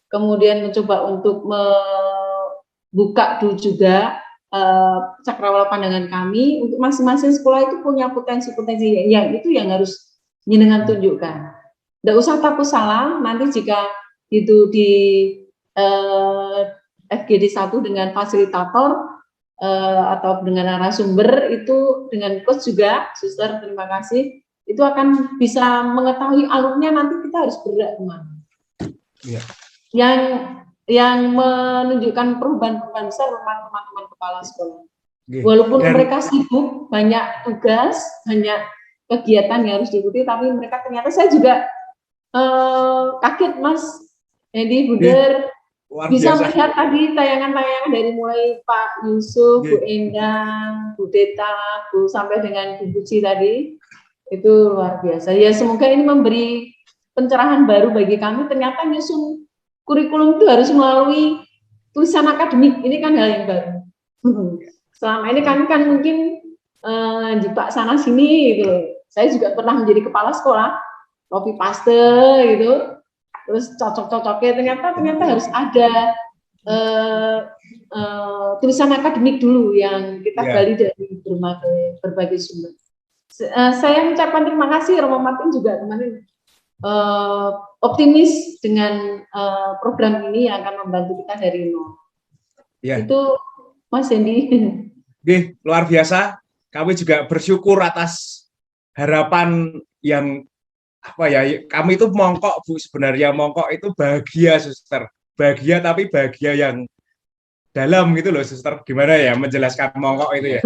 kemudian mencoba untuk membuka juga cakrawala pandangan kami untuk masing-masing sekolah itu punya potensi-potensi yang itu yang harus jenengan tunjukkan. Tidak usah takut salah, nanti jika itu di FGD 1 dengan fasilitator atau dengan narasumber itu dengan coach juga, suster terima kasih, itu akan bisa mengetahui alurnya nanti kita harus bergerak kemana. Ya. Yang menunjukkan perubahan-perubahan besar memang teman-teman kepala sekolah. Oke. Walaupun Dan mereka sibuk, banyak tugas, banyak kegiatan yang harus diikuti, tapi mereka ternyata saya juga kaget Mas Edi Buder luar bisa biasa. melihat tadi tayangan-tayangan dari mulai Pak Yusuf, Bu Endang, Bu Deta, Bu sampai dengan Bu Puji tadi, itu luar biasa. Ya semoga ini memberi pencerahan baru bagi kami. Ternyata nyusun kurikulum itu harus melalui tulisan akademik. Ini kan hal yang baru. Selama ini kami kan mungkin jebak sana sini gitu. Saya juga pernah menjadi kepala sekolah, copy paste gitu. Terus cocok-cocoknya ternyata harus ada tulisan akademik dulu yang kita gali dari berbagai sumber. Saya mengucapkan terima kasih Romo Martin juga kemarin optimis dengan program ini yang akan membantu kita dari nol. Ya. Itu Mas Hendy. Luar biasa. Kami juga bersyukur atas harapan yang apa ya, kami itu mongkok Bu, sebenarnya mongkok itu bahagia suster, bahagia tapi bahagia yang dalam gitu loh suster, gimana ya menjelaskan mongkok itu ya,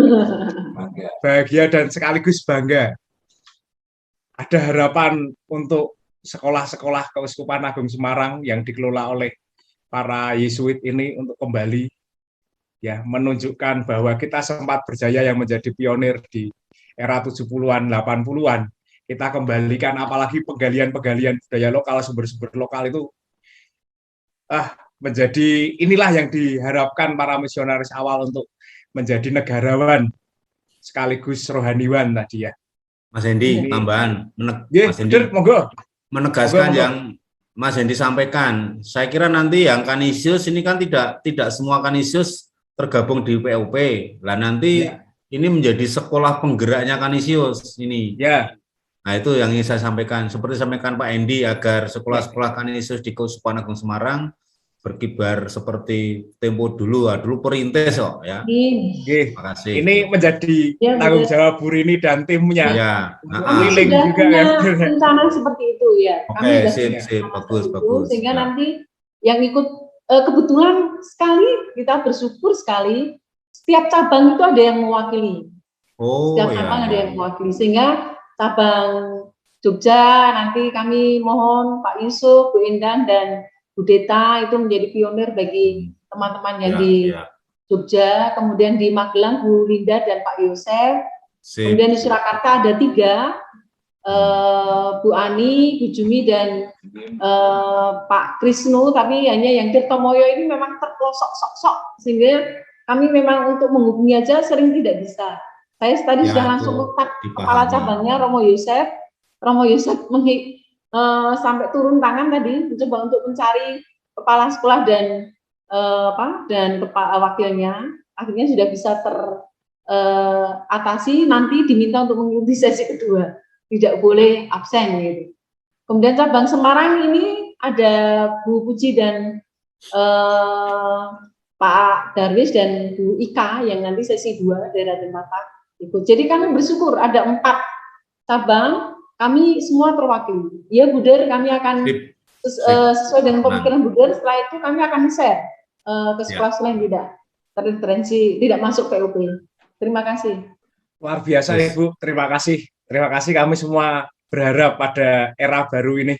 bahagia dan sekaligus bangga. Ada harapan untuk sekolah-sekolah Keuskupan Agung Semarang yang dikelola oleh para Yesuit ini untuk kembali ya menunjukkan bahwa kita sempat berjaya yang menjadi pionir di era 70-an 80-an. Kita kembalikan, apalagi penggalian-penggalian budaya lokal, sumber-sumber lokal itu menjadi inilah yang diharapkan para misionaris awal untuk menjadi negarawan sekaligus rohaniwan tadi ya. Mas Hendy, tambahan, Mas Hendy, menegaskan yang Mas Hendy sampaikan. Saya kira nanti yang Kanisius ini kan tidak semua Kanisius tergabung di PUP. Lah nanti ini menjadi sekolah penggeraknya Kanisius ini. Ya. Nah itu yang ingin saya sampaikan. Seperti sampaikan Pak Hendy, agar sekolah-sekolah Kanisius di Keuskupan Agung Semarang berkibar seperti tempo dulu. Dulu perintis kok ya. Terima kasih. Ini menjadi tanggung jawab Bu Rini dan timnya. Ya. Kami sudah punya rencana seperti itu ya. Oke, sip, bagus. Sehingga nanti yang ikut kebetulan sekali kita bersyukur sekali setiap cabang itu ada yang mewakili. Setiap cabang ada yang mewakili, sehingga cabang Jogja nanti kami mohon Pak Yusuf, Bu Endang dan Bu Deta itu menjadi pionir bagi teman-teman yang di Jogja. Kemudian di Magelang Bu Linda dan Pak Yosef. Kemudian di Surakarta ada 3, Bu Ani, Bu Jumi dan Pak Krisnu. Tapi hanya yang Tirtomoyo ini memang terpelosok sok-sok sehingga kami memang untuk menghubungi aja sering tidak bisa. Saya tadi sudah langsung kontak kepala cabangnya Romo Yosef. Romo Yosef sampai turun tangan tadi mencoba untuk mencari kepala sekolah dan wakilnya. Akhirnya sudah bisa teratasi. Nanti diminta untuk mengikuti sesi kedua, tidak boleh absen gitu. Kemudian cabang Semarang ini ada Bu Puji dan Pak Darwis dan Bu Ika yang nanti sesi 2 daerah Denpasar ikut. Jadi kami bersyukur ada 4 cabang, kami semua terwakili. Ya Buder, kami akan sesuai dengan pemikiran Buder, setelah itu kami akan share ke sekolah-sekolah yang tidak terreferensi, tidak masuk PUP. Terima kasih. Luar biasa Ibu, terima kasih. Terima kasih, kami semua berharap pada era baru ini.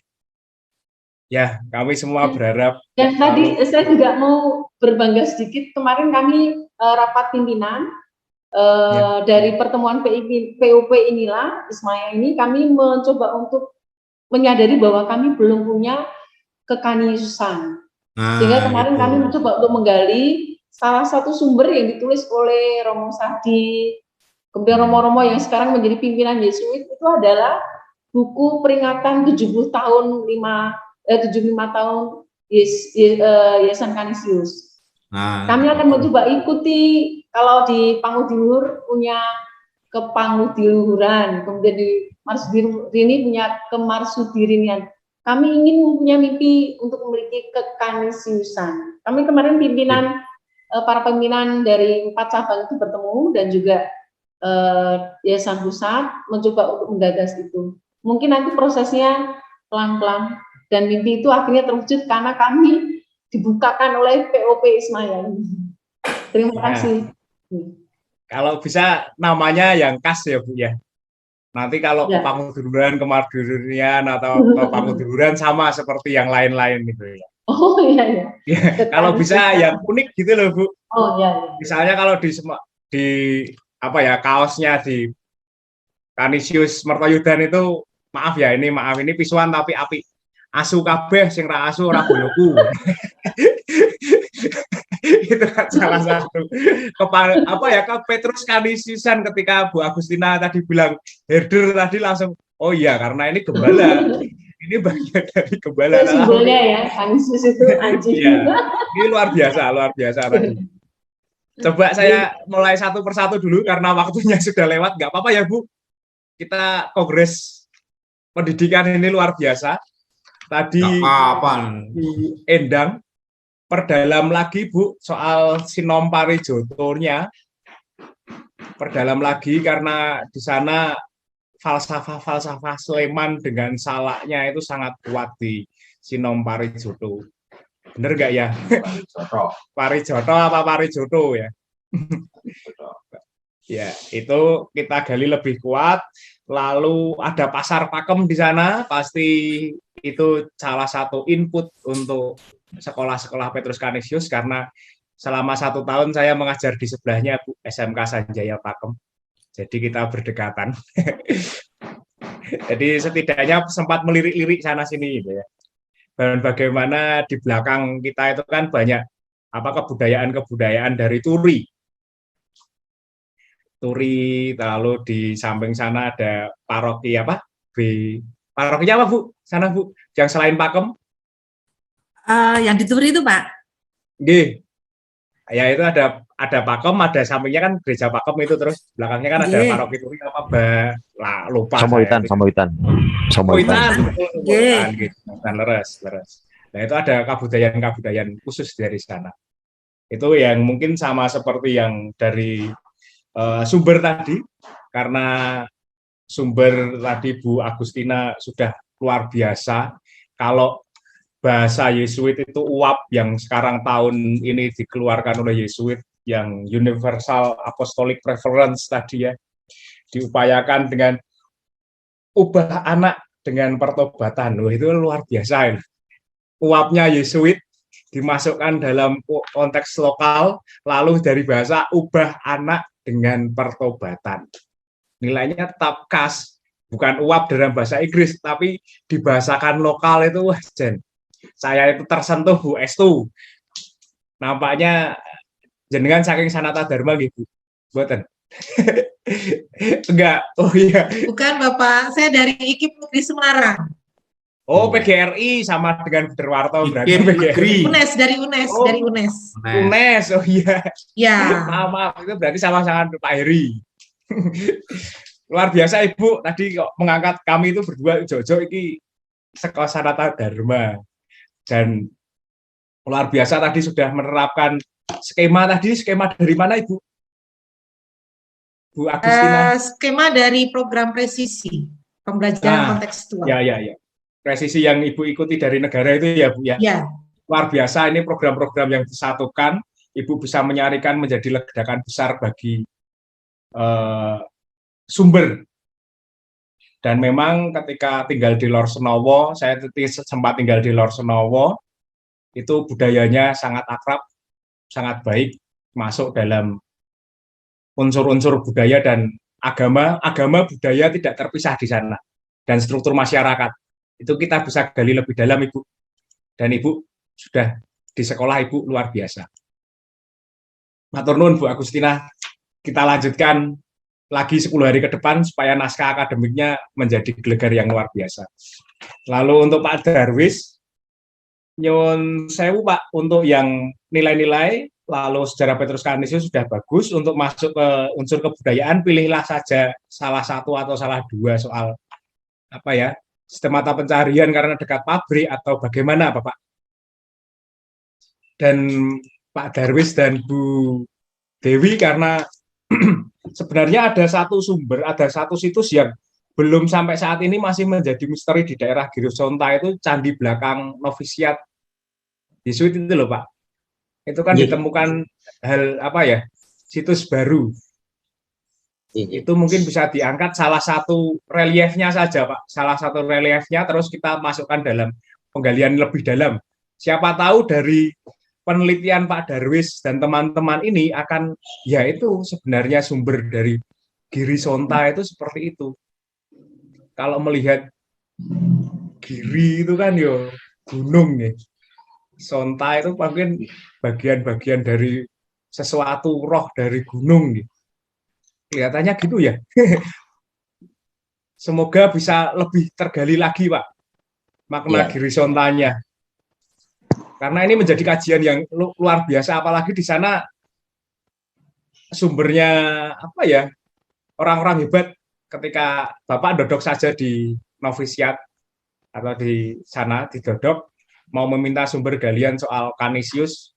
Ya, kami semua berharap. Dan tadi saya juga mau berbangga sedikit, kemarin kami rapat pimpinan, dari pertemuan PUP inilah, Ismaya ini, kami mencoba untuk menyadari bahwa kami belum punya kekanisiusan. Sehingga kemarin kami mencoba untuk menggali salah satu sumber yang ditulis oleh Romo Sadi, kemudian Romo-Romo yang sekarang menjadi pimpinan Yesuit, itu adalah buku peringatan 75 tahun Yayasan Kanisius. Kami akan mencoba ikuti kalau di Pangudiluhur punya kepangudiluhuran, kemudian di Marsudini punya kemarsudirinian. Kami ingin mempunyai mimpi untuk memiliki kekanisiusan. Kami kemarin pimpinan para pimpinan dari 4 cabang itu bertemu dan juga Yayasan Pusat mencoba untuk menggagas itu. Mungkin nanti prosesnya pelan-pelan dan mimpi itu akhirnya terwujud karena kami dibukakan oleh POP Ismail. Terima kasih. Kalau bisa namanya yang khas ya Bu ya. Nanti kalau Ya. kepangudiluhuran, kemardurian atau kepangudiluhuran sama seperti yang lain-lain gitu ya. Oh iya ya. Kalau bisa yang unik gitu loh Bu. Oh iya. Misalnya kalau di apa ya, kaosnya di Kanisius Mertoyudan itu maaf ini pisuan tapi api. Asu kabeh sing ra asu ora boyoku. Itu kan salah satu Petrus Kanisiusan ketika Bu Agustina tadi bilang herder tadi langsung oh iya karena ini gembala. Ini bagian dari gembala. Itu simbolnya ya, Kanisius itu anjing. Iya. Ini luar biasa tadi. Coba saya mulai satu persatu dulu karena waktunya sudah lewat. Nggak apa-apa ya Bu. Kita kongres pendidikan ini luar biasa. Tadi di Endang perdalam lagi Bu soal Sinom Parijotonya. Perdalam lagi karena di sana falsafah Sleman dengan salaknya itu sangat kuat di Sinom Parijoto. Bener nggak ya? Parijoto apa Parijoto ya? Ya, itu kita gali lebih kuat. Lalu ada pasar pakem di sana, pasti itu salah satu input untuk sekolah-sekolah Petrus Kanisius karena selama 1 tahun saya mengajar di sebelahnya Bu SMK Sanjaya Pakem. Jadi kita berdekatan. Jadi setidaknya sempat melirik-lirik sana sini gitu ya. Dan bagaimana di belakang kita itu kan banyak kebudayaan dari Turi, lalu di samping sana ada paroki parokinya apa Bu? Sana Bu, yang selain Pakem? Yang di Turi itu Pak. Nggih. Ya itu ada Pakem, ada sampingnya kan gereja Pakem itu terus belakangnya kan ada paroki Turi lupa. Samoitan. Dan leres. Nah itu ada kebudayaan khusus dari sana. Itu yang mungkin sama seperti yang dari sumber tadi, karena sumber tadi Bu Agustina sudah luar biasa. Kalau bahasa Yesuit itu UAP yang sekarang tahun ini dikeluarkan oleh Yesuit yang Universal Apostolic Preference tadi ya, diupayakan dengan ubah anak dengan pertobatan. Itu luar biasa ini. UAP-nya Yesuit dimasukkan dalam konteks lokal, lalu dari bahasa ubah anak dengan pertobatan. Nilainya tetap khas, bukan UAP dalam bahasa Inggris, tapi dibahasakan lokal itu wah Jen. Saya itu tersentuh Bu Estu. Nampaknya jenengan saking sanata dharma gitu. Mboten. Enggak. Oh iya. Bukan Bapak, saya dari IKIP Negeri Semarang. Oh, PGRI sama dengan Buderwarto berarti PGRI. Dari UNES. UNES. Oh iya. Ya. Maaf, itu berarti sama-sama Pak Heri. Luar biasa Ibu, tadi kok mengangkat kami itu berdua Jojo iki sekolah sanata dharma. Dan luar biasa tadi sudah menerapkan skema dari mana Ibu? Bu Agustina. Skema dari program presisi, pembelajaran kontekstual. Ya. Presisi yang Ibu ikuti dari negara itu ya Bu ya? Ya. Luar biasa, ini program-program yang disatukan, Ibu bisa menyarikan menjadi ledakan besar bagi sumber. Dan memang ketika tinggal di Lor Senowo, saya sempat tinggal di Lor Senowo, itu budayanya sangat akrab, sangat baik, masuk dalam unsur-unsur budaya dan agama budaya tidak terpisah di sana, dan struktur masyarakat. Itu kita bisa gali lebih dalam Ibu. Dan Ibu sudah di sekolah Ibu luar biasa. Matur nuwun Bu Agustina, kita lanjutkan lagi 10 hari ke depan supaya naskah akademiknya menjadi gelegar yang luar biasa. Lalu untuk Pak Darwis, nyuwun sewu Pak, untuk yang nilai-nilai lalu sejarah Petrus Canisius sudah bagus. Untuk masuk ke unsur kebudayaan, pilihlah saja salah satu atau salah dua soal apa ya, sistem mata pencaharian karena dekat pabrik atau bagaimana Bapak. Dan Pak Darwis dan Bu Dewi, karena sebenarnya ada satu sumber, ada satu situs yang belum sampai saat ini masih menjadi misteri di daerah Girisonta, itu candi belakang novisiat Yesuit itu loh Pak. Itu kan ditemukan hal apa ya, situs baru. Itu mungkin bisa diangkat salah satu reliefnya saja Pak, salah satu reliefnya, terus kita masukkan dalam penggalian lebih dalam. Siapa tahu dari penelitian Pak Darwis dan teman-teman ini akan, ya itu sebenarnya sumber dari Girisonta itu seperti itu. Kalau melihat Giri itu kan yo gunung ya, Sonta itu mungkin bagian-bagian dari sesuatu roh dari gunung gitu. Kelihatannya gitu ya. Semoga bisa lebih tergali lagi Pak makna Girisontanya. Karena ini menjadi kajian yang luar biasa, apalagi di sana sumbernya apa ya, orang-orang hebat. Ketika Bapak dodok saja di novisiat atau di sana didodok, mau meminta sumber galian soal Canisius,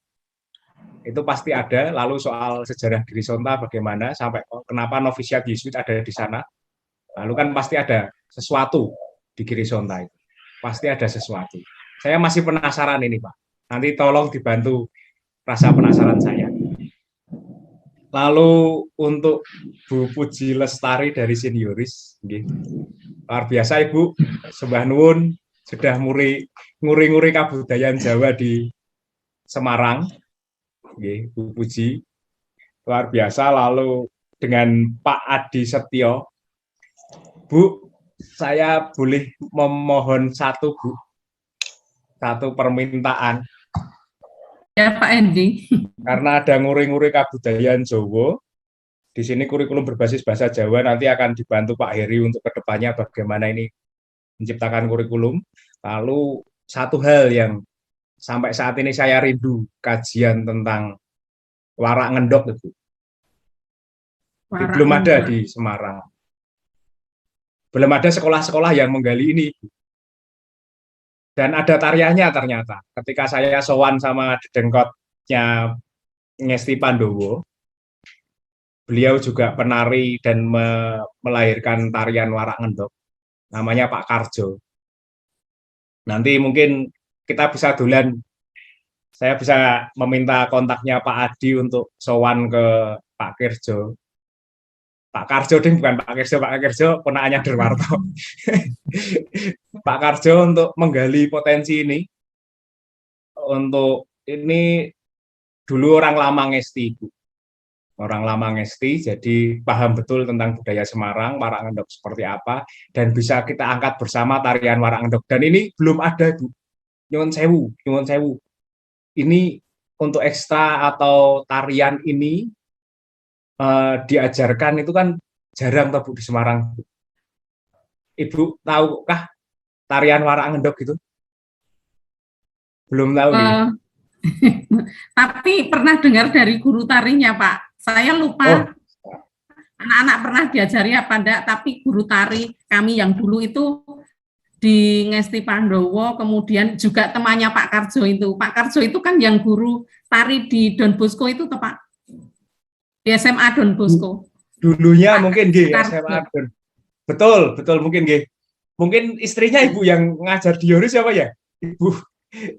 itu pasti ada. Lalu soal sejarah Girisonta bagaimana, sampai kenapa novisiat Yesuit ada di sana. Lalu kan pasti ada sesuatu di Girisonta itu. Pasti ada sesuatu. Saya masih penasaran ini Pak. Nanti tolong dibantu rasa penasaran saya. Lalu untuk Bu Puji Lestari dari Senioris, luar biasa Ibu, sembah nuwun, sudah nguri-nguri kabudayaan Jawa di Semarang, Bu Puji, luar biasa. Lalu dengan Pak Adi Setio, Bu, saya boleh memohon satu Bu, satu permintaan. Ya Pak Endi. Karena ada nguri-nguri kabudayaan Jawa, di sini kurikulum berbasis bahasa Jawa, nanti akan dibantu Pak Heri untuk kedepannya bagaimana ini menciptakan kurikulum. Lalu satu hal yang sampai saat ini saya rindu, kajian tentang warak ngendok itu. Belum ada di Semarang. Belum ada sekolah-sekolah yang menggali ini. Dan ada tariannya ternyata. Ketika saya sowan sama dedengkotnya Ngesti Pandowo, beliau juga penari dan melahirkan tarian warak ngendok. Namanya Pak Karjo. Nanti mungkin kita bisa dolan. Saya bisa meminta kontaknya Pak Adi untuk sowan ke Pak Kirjo. Pak Karjo, bukan Pak Kirjo ponakannya Derwarto. Pak Karjo untuk menggali potensi ini. Untuk ini dulu orang lama Ngesti, Bu. Orang lama Ngesti, jadi paham betul tentang budaya Semarang, warak ngendok seperti apa, dan bisa kita angkat bersama tarian warak ngendok. Dan ini belum ada, Bu. Nyuwun sewu. Ini untuk ekstra atau tarian ini diajarkan itu kan jarang Bu di Semarang. Ibu tahukah tarian warak ngendok itu? Belum tahu. Tapi pernah dengar dari guru tarinya Pak. Saya lupa. Anak-anak pernah diajari apa enggak, tapi guru tari kami yang dulu itu di Ngesti Pandowo, kemudian juga temannya Pak Karjo itu. Pak Karjo itu kan yang guru tari di Don Bosco itu toh Pak? Di SMA Don Bosco. Dulunya mungkin SMA Don. Betul mungkin Mungkin istrinya Ibu yang ngajar di Yoris siapa ya? Ibu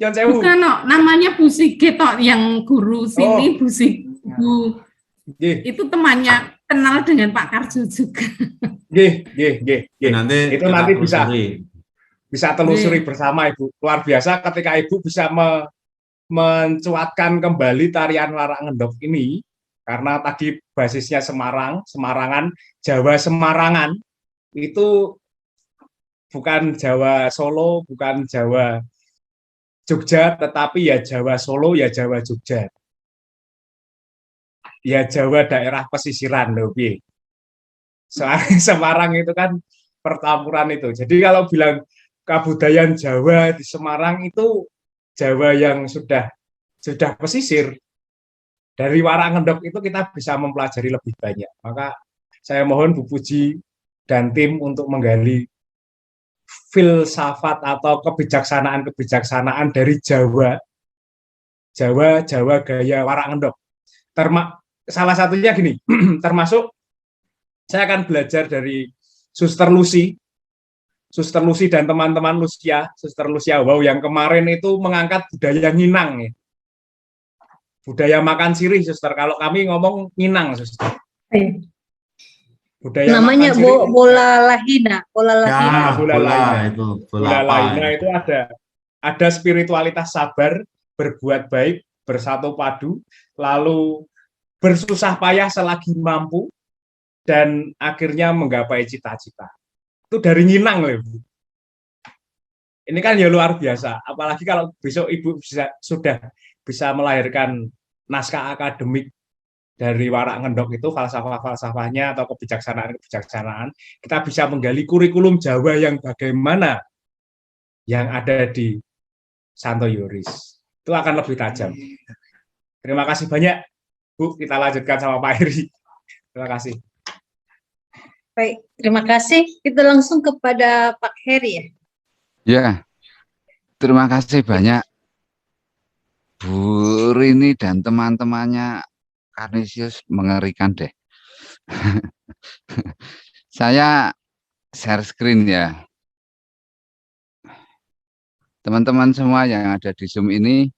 Yon Sewu. Bukan namanya Bu Sigit yang guru sini, Bu Sigit. Itu temannya, kenal dengan Pak Karjo juga. Nanti itu nanti bisa telusuri bersama Ibu. Luar biasa ketika Ibu bisa mencuatkan kembali tarian warak ngendok ini. Karena tadi basisnya Semarangan, Jawa Semarangan, itu bukan Jawa Solo, bukan Jawa Jogja, tetapi ya Jawa Solo, ya Jawa Jogja. Ya Jawa daerah pesisiran loh, soalnya Semarang itu kan pertampuran itu. Jadi kalau bilang kabudayaan Jawa di Semarang itu Jawa yang sudah pesisir. Dari warak ngendok itu kita bisa mempelajari lebih banyak. Maka saya mohon Bu Puji dan tim untuk menggali filsafat atau kebijaksanaan-kebijaksanaan dari Jawa gaya warak ngendok. Salah satunya gini, termasuk saya akan belajar dari Suster Lucy dan teman-teman Suster Lucia Wow yang kemarin itu mengangkat budaya nginang ya. Budaya makan sirih, Suster. Kalau kami ngomong nginang, Suster. Budaya namanya makan sirih, bola lahina, bola lahina. Ya, bola lainnya. bola lainnya itu ada spiritualitas sabar, berbuat baik, bersatu padu, lalu bersusah payah selagi mampu, dan akhirnya menggapai cita-cita. Itu dari nginang loh, Bu. Ini kan ya luar biasa. Apalagi kalau besok Ibu sudah bisa melahirkan naskah akademik dari warak ngendok itu, falsafah-falsafahnya atau kebijaksanaan-kebijaksanaan, kita bisa menggali kurikulum Jawa yang bagaimana yang ada di Santo Yoris. Itu akan lebih tajam. Terima kasih banyak, Bu. Kita lanjutkan sama Pak Heri. Terima kasih. Baik, terima kasih. Kita langsung kepada Pak Heri ya. Ya, terima kasih banyak Bu Rini dan teman-temannya. Karnisius mengerikan deh. Saya share screen ya. Teman-teman semua yang ada di Zoom ini,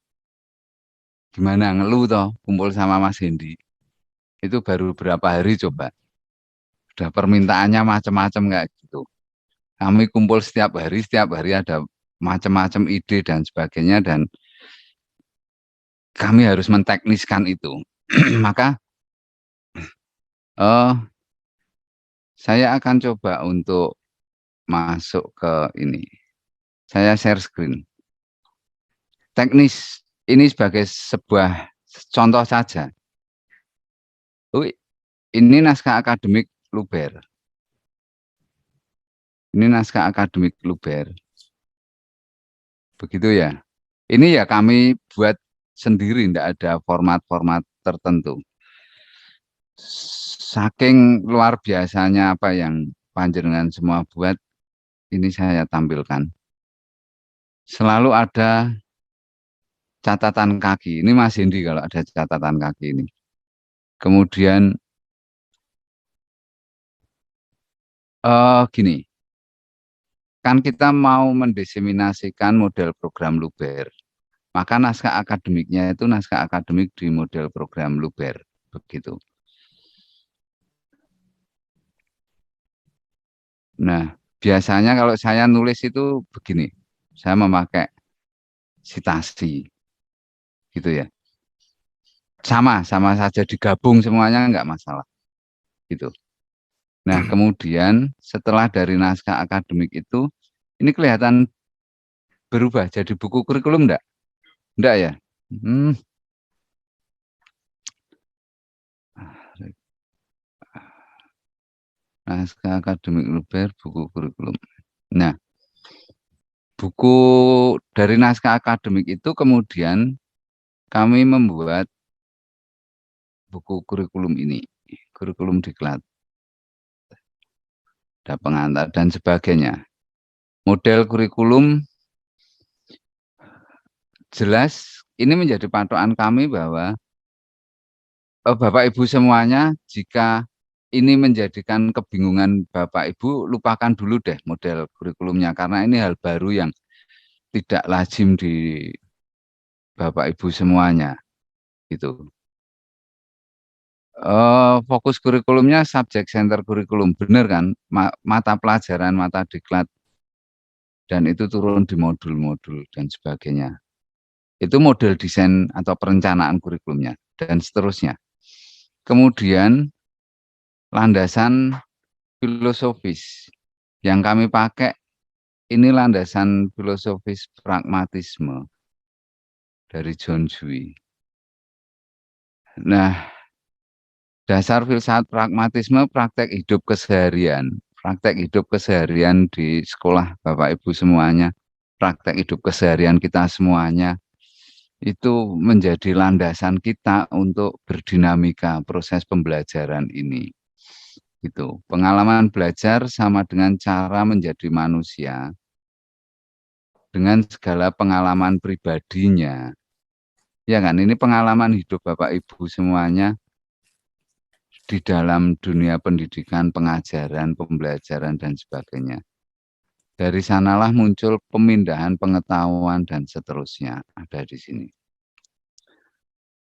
gimana ngeluh toh kumpul sama Mas Hendy? Itu baru berapa hari coba. Udah permintaannya macam-macam kayak gitu. Kami kumpul setiap hari ada macam-macam ide dan sebagainya, dan kami harus mentekniskan itu. Maka saya akan coba untuk masuk ke ini. Saya share screen. Teknis ini sebagai sebuah contoh saja. Ini naskah akademik Luber. Ini naskah akademik Luber. Begitu ya. Ini ya kami buat sendiri, tidak ada format-format tertentu. Saking luar biasanya apa yang panjenengan semua buat, ini saya tampilkan. Selalu ada catatan kaki. Ini Mas Hendy kalau ada catatan kaki ini. Kemudian gini, kan kita mau mendiseminasikan model program Luber, maka naskah akademiknya itu naskah akademik di model program Luber, begitu. Nah, biasanya kalau saya nulis itu begini, saya memakai citasi, gitu ya. Sama saja digabung semuanya enggak masalah, gitu. Nah, kemudian setelah dari naskah akademik itu, ini kelihatan berubah jadi buku kurikulum enggak? Enggak ya? Naskah akademik Luber, buku kurikulum. Nah, buku dari naskah akademik itu kemudian kami membuat buku kurikulum ini, kurikulum diklat. Ada pengantar dan sebagainya. Model kurikulum jelas ini menjadi patokan kami bahwa Bapak Ibu semuanya, jika ini menjadikan kebingungan Bapak Ibu, lupakan dulu deh model kurikulumnya, karena ini hal baru yang tidak lazim di Bapak Ibu semuanya. Gitu. Fokus kurikulumnya subject center kurikulum, benar kan? Mata pelajaran, mata diklat, dan itu turun di modul-modul dan sebagainya. Itu model desain atau perencanaan kurikulumnya dan seterusnya. Kemudian landasan filosofis yang kami pakai ini landasan filosofis pragmatisme dari John Dewey. Nah, dasar filsafat pragmatisme praktek hidup keseharian. Praktek hidup keseharian di sekolah Bapak Ibu semuanya. Praktek hidup keseharian kita semuanya. itu menjadi landasan kita untuk berdinamika proses pembelajaran ini. Gitu. Pengalaman belajar sama dengan cara menjadi manusia dengan segala pengalaman pribadinya. Ya kan, ini pengalaman hidup Bapak Ibu semuanya di dalam dunia pendidikan, pengajaran, pembelajaran dan sebagainya. Dari sanalah muncul pemindahan pengetahuan dan seterusnya ada di sini.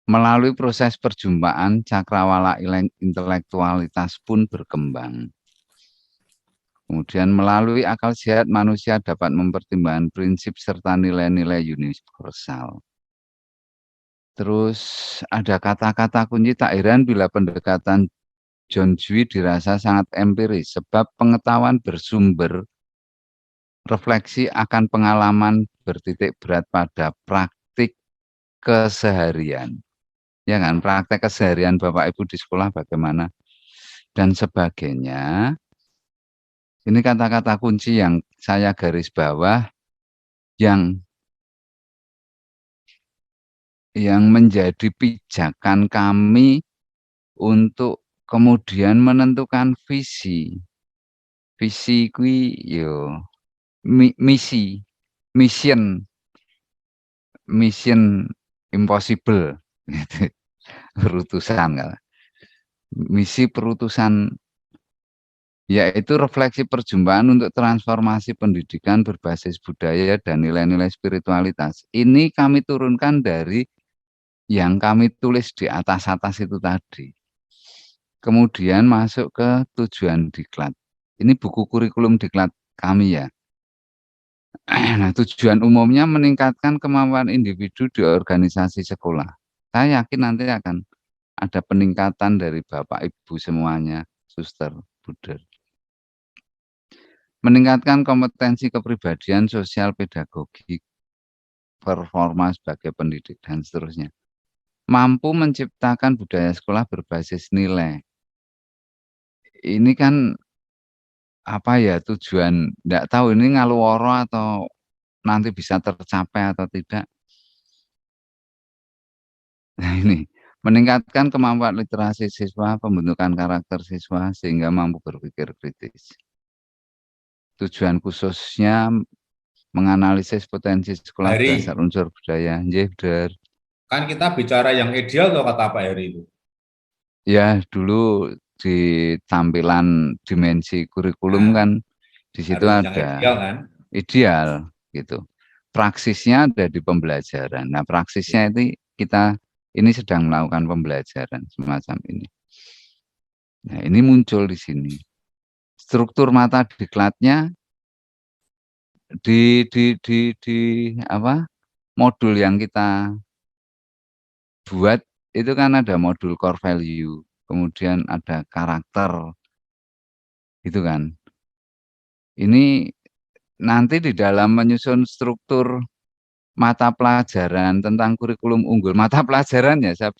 Melalui proses perjumpaan, cakrawala intelektualitas pun berkembang. Kemudian melalui akal sehat manusia dapat mempertimbangkan prinsip serta nilai-nilai universal. Terus ada kata-kata kunci tak heran bila pendekatan John Dewey dirasa sangat empiris sebab pengetahuan bersumber refleksi akan pengalaman bertitik berat pada praktik keseharian. Ya kan, praktek keseharian Bapak Ibu di sekolah bagaimana dan sebagainya. Ini kata-kata kunci yang saya garis bawah yang menjadi pijakan kami untuk kemudian menentukan visi. Visi kui yo misi, mission impossible. Perutusan kan. Misi perutusan yaitu refleksi perjumpaan untuk transformasi pendidikan berbasis budaya dan nilai-nilai spiritualitas. Ini kami turunkan dari yang kami tulis di atas-atas itu tadi. Kemudian masuk ke tujuan diklat. Ini buku kurikulum diklat kami ya. Nah, tujuan umumnya meningkatkan kemampuan individu di organisasi sekolah. Saya yakin nanti akan ada peningkatan dari Bapak Ibu semuanya, Suster, Buder. Meningkatkan kompetensi kepribadian, sosial, pedagogik, performa sebagai pendidik, dan seterusnya. Mampu menciptakan budaya sekolah berbasis nilai. Ini kan apa ya tujuan, enggak tahu ini ngaluworo atau nanti bisa tercapai atau tidak. Nah ini, meningkatkan kemampuan literasi siswa, pembentukan karakter siswa sehingga mampu berpikir kritis. Tujuan khususnya menganalisis potensi sekolah berdasar unsur budaya. Kan kita bicara yang ideal tuh kata Pak Heri itu. Ya, dulu di tampilan dimensi kurikulum kan di situ ada ideal, kan? Ideal gitu. Praksisnya ada di pembelajaran. Nah, praksisnya itu kita ini sedang melakukan pembelajaran semacam ini. Nah, ini muncul di sini. Struktur mata diklatnya di apa? Modul yang kita buat itu kan ada modul core value, kemudian ada karakter. Gitu kan. Ini nanti di dalam menyusun struktur mata pelajaran tentang kurikulum unggul, mata pelajaran ya saya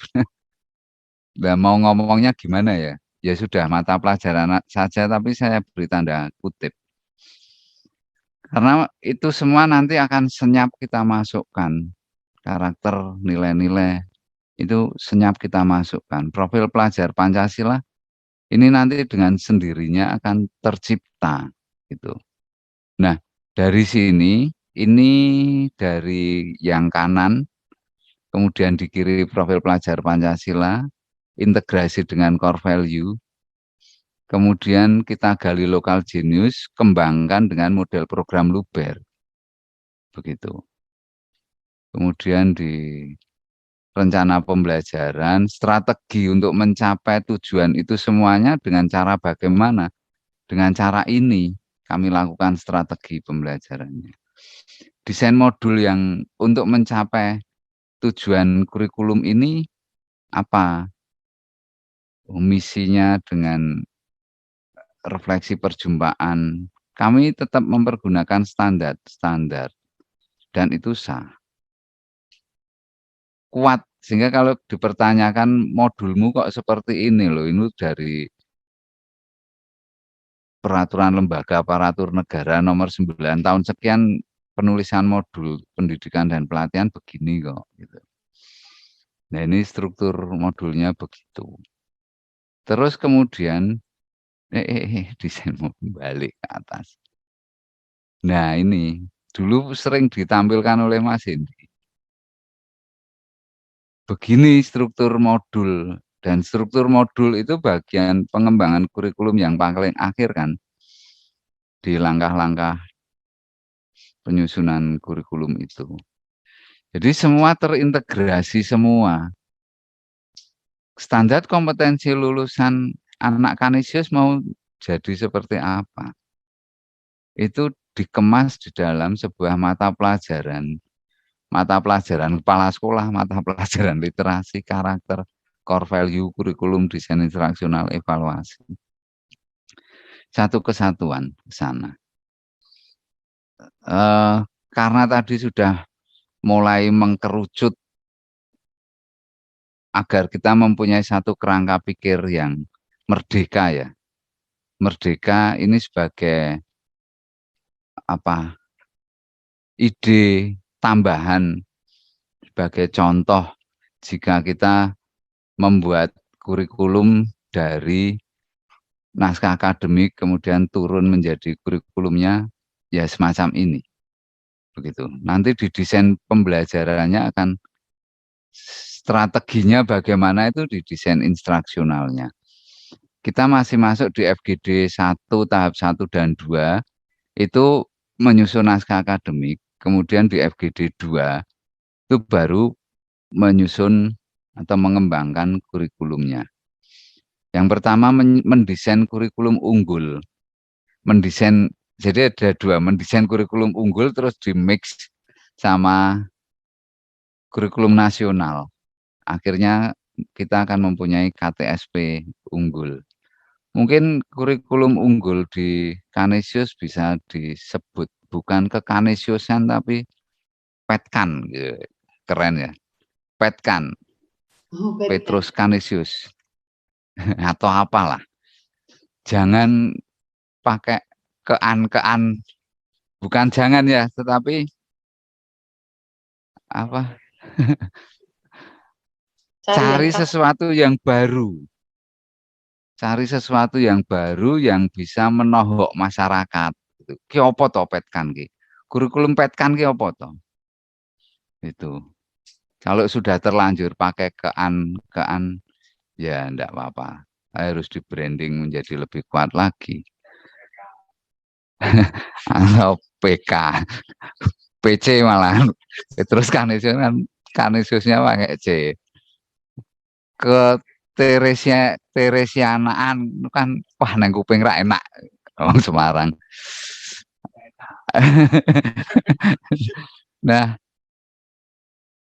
nah, mau ngomongnya gimana ya? Ya sudah mata pelajaran saja, tapi saya beri tanda kutip. Karena itu semua nanti akan senyap kita masukkan. Karakter, nilai-nilai, itu senyap kita masukkan. Profil pelajar Pancasila, ini nanti dengan sendirinya akan tercipta. Gitu. Nah, dari sini, ini dari yang kanan, kemudian di kiri profil pelajar Pancasila, integrasi dengan core value, kemudian kita gali lokal genius, kembangkan dengan model program Luber. Begitu. Kemudian di rencana pembelajaran, strategi untuk mencapai tujuan itu semuanya dengan cara bagaimana? Dengan cara ini kami lakukan strategi pembelajarannya. Desain modul yang untuk mencapai tujuan kurikulum ini apa? Misinya dengan refleksi perjumpaan. Kami tetap mempergunakan standar dan itu sah. Kuat, sehingga kalau dipertanyakan modulmu kok seperti ini loh, ini dari Peraturan Lembaga Aparatur Negara nomor 9 tahun sekian penulisan modul pendidikan dan pelatihan begini kok. Gitu. Nah, ini struktur modulnya begitu. Terus kemudian desain mau balik ke atas. Nah, ini dulu sering ditampilkan oleh Mas Hendy. Begini struktur modul, dan struktur modul itu bagian pengembangan kurikulum yang paling akhir kan di langkah-langkah penyusunan kurikulum itu. Jadi semua terintegrasi semua. Standar kompetensi lulusan anak Kanisius mau jadi seperti apa? Itu dikemas di dalam sebuah mata pelajaran kepala sekolah, mata pelajaran literasi, karakter, core value, kurikulum, desain instruksional, evaluasi. Satu kesatuan ke sana. Karena tadi sudah mulai mengkerucut agar kita mempunyai satu kerangka pikir yang merdeka ya. Merdeka ini sebagai apa? Ide tambahan sebagai contoh jika kita membuat kurikulum dari naskah akademik kemudian turun menjadi kurikulumnya ya semacam ini. Begitu. Nanti di desain pembelajarannya akan strateginya bagaimana itu di desain instruksionalnya. Kita masih masuk di FGD 1 tahap 1 dan 2 itu menyusun naskah akademik, kemudian di FGD 2 itu baru menyusun atau mengembangkan kurikulumnya. Yang pertama mendesain kurikulum unggul. Jadi ada dua, mendesain kurikulum unggul terus dimix sama kurikulum nasional. Akhirnya kita akan mempunyai KTSP unggul. Mungkin kurikulum unggul di Kanisius bisa disebut bukan kekanisiusan tapi Petkan, keren ya. Petkan, Petrus Kanisius atau apalah. Jangan pakai kean, bukan jangan ya, tetapi apa? Cari sesuatu yang baru. Cari sesuatu yang baru yang bisa menohok masyarakat. Ki apa to Petkan ki? Kurikulum Petkan ki apa to? Itu. Kalau sudah terlanjur pakai kean ya enggak apa-apa. Harus di branding menjadi lebih kuat lagi. Atau PK, PC malah. Terus Kanisiusnya pakai C. Ke Teresianaan kan wah nang kuping ra enak wong Semarang. Nah,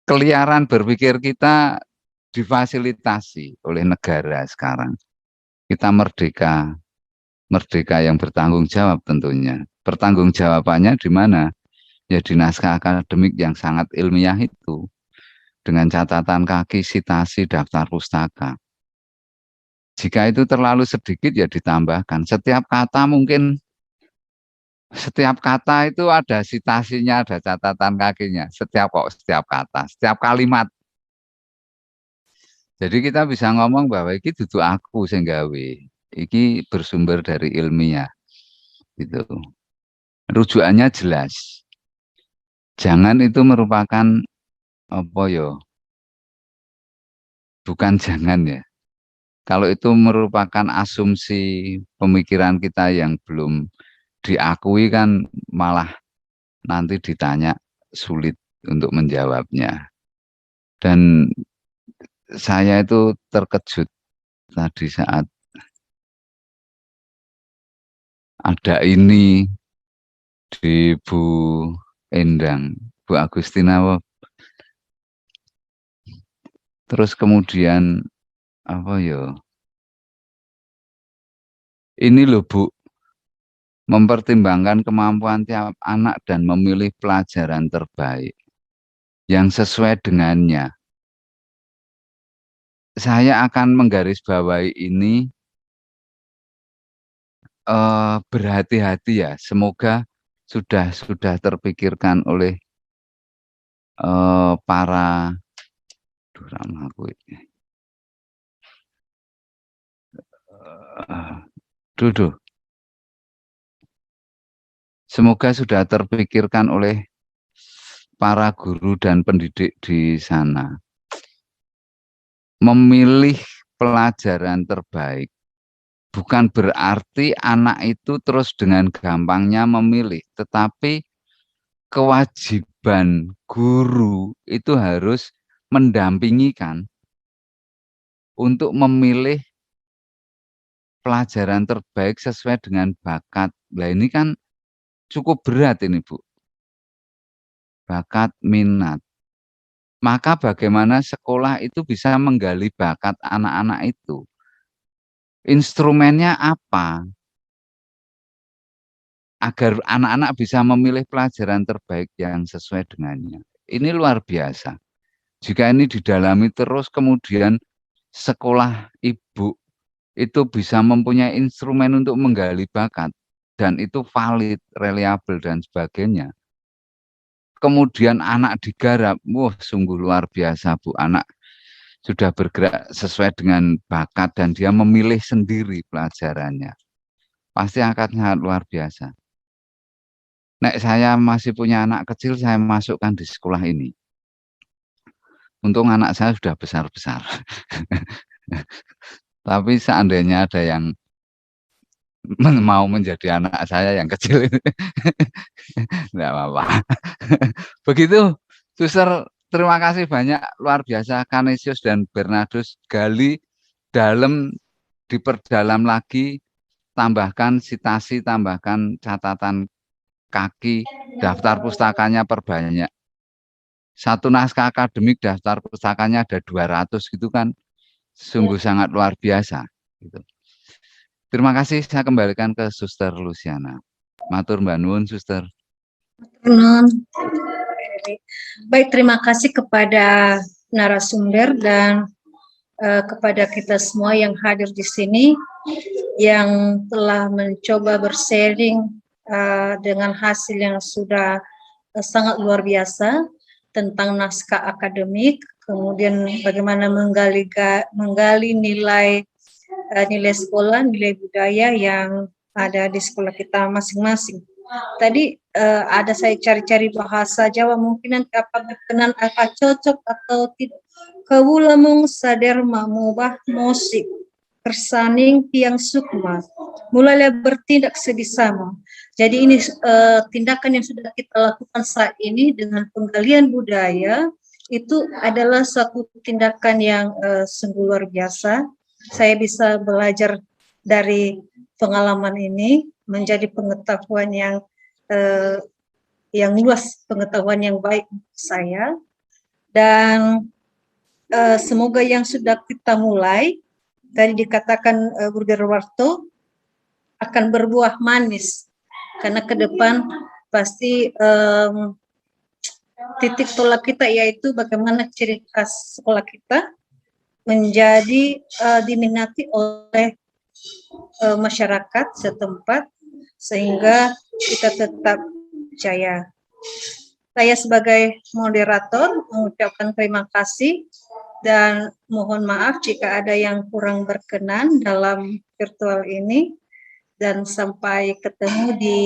keliaran berpikir kita difasilitasi oleh negara sekarang. Kita merdeka yang bertanggung jawab tentunya. Pertanggungjawabannya di mana? Ya di naskah akademik yang sangat ilmiah itu. Dengan catatan kaki, sitasi, daftar pustaka. Jika itu terlalu sedikit ya ditambahkan. Setiap kata itu ada sitasinya, ada catatan kakinya. Setiap kata, setiap kalimat. Jadi kita bisa ngomong bahwa ini dudu aku sing gawe. Iki bersumber dari ilmiah. Gitu. Rujukannya jelas. Jangan itu merupakan apa ya? Bukan jangan ya. Kalau itu merupakan asumsi pemikiran kita yang belum diakui kan malah nanti ditanya sulit untuk menjawabnya. Dan saya itu terkejut tadi saat ada ini di Bu Endang, Bu Agustina. Terus kemudian apa ya? Ini loh Bu, mempertimbangkan kemampuan tiap anak dan memilih pelajaran terbaik yang sesuai dengannya. Saya akan menggarisbawahi ini berhati-hati ya. Semoga sudah terpikirkan oleh para Duh, ramaku ini. Duh. Semoga sudah terpikirkan oleh para guru dan pendidik di sana. Memilih pelajaran terbaik bukan berarti anak itu terus dengan gampangnya memilih, tetapi kewajiban guru itu harus mendampingikan untuk memilih pelajaran terbaik sesuai dengan bakat. Nah, ini kan cukup berat ini, Bu. Bakat, minat. Maka bagaimana sekolah itu bisa menggali bakat anak-anak itu? Instrumennya apa? Agar anak-anak bisa memilih pelajaran terbaik yang sesuai dengannya. Ini luar biasa. Jika ini didalami terus, kemudian sekolah ibu itu bisa mempunyai instrumen untuk menggali bakat, dan itu valid, reliable, dan sebagainya. Kemudian anak digarap, wah sungguh luar biasa, Bu. Anak sudah bergerak sesuai dengan bakat dan dia memilih sendiri pelajarannya. Pasti akan sangat luar biasa. Nek saya masih punya anak kecil, saya masukkan di sekolah ini. Untung anak saya sudah besar-besar. Tapi seandainya ada yang mau menjadi anak saya yang kecil ini, enggak apa-apa. Begitu, Suster, terima kasih banyak, luar biasa. Canisius dan Bernardus gali dalam, diperdalam lagi, tambahkan sitasi, tambahkan catatan kaki, daftar pustakanya perbanyak. Satu naskah akademik daftar pustakanya ada 200 gitu kan, sungguh sangat luar biasa. Gitu. Terima kasih, saya kembalikan ke Suster Luciana. Matur Mbak Nuwun, Suster. Baik, terima kasih kepada narasumber dan kepada kita semua yang hadir di sini, yang telah mencoba bersharing dengan hasil yang sudah sangat luar biasa tentang naskah akademik, kemudian bagaimana menggali nilai sekolah, nilai budaya yang ada di sekolah kita masing-masing. Tadi ada saya cari-cari bahasa Jawa, mungkin nanti apa berkenan, apa cocok atau tidak. Kawula mung saderma mubah musik persaning tiang sukma, mulailah bertindak sebisama. Jadi ini tindakan yang sudah kita lakukan saat ini dengan penggalian budaya, itu adalah suatu tindakan yang sungguh luar biasa. Saya bisa belajar dari pengalaman ini, menjadi pengetahuan yang luas, pengetahuan yang baik untuk saya. Dan semoga yang sudah kita mulai, tadi dikatakan Guru Derwarto, akan berbuah manis. Karena ke depan pasti titik tolak kita yaitu bagaimana ciri khas sekolah kita menjadi diminati oleh masyarakat setempat, sehingga kita tetap percaya. Saya sebagai moderator mengucapkan terima kasih dan mohon maaf jika ada yang kurang berkenan dalam virtual ini, dan sampai ketemu di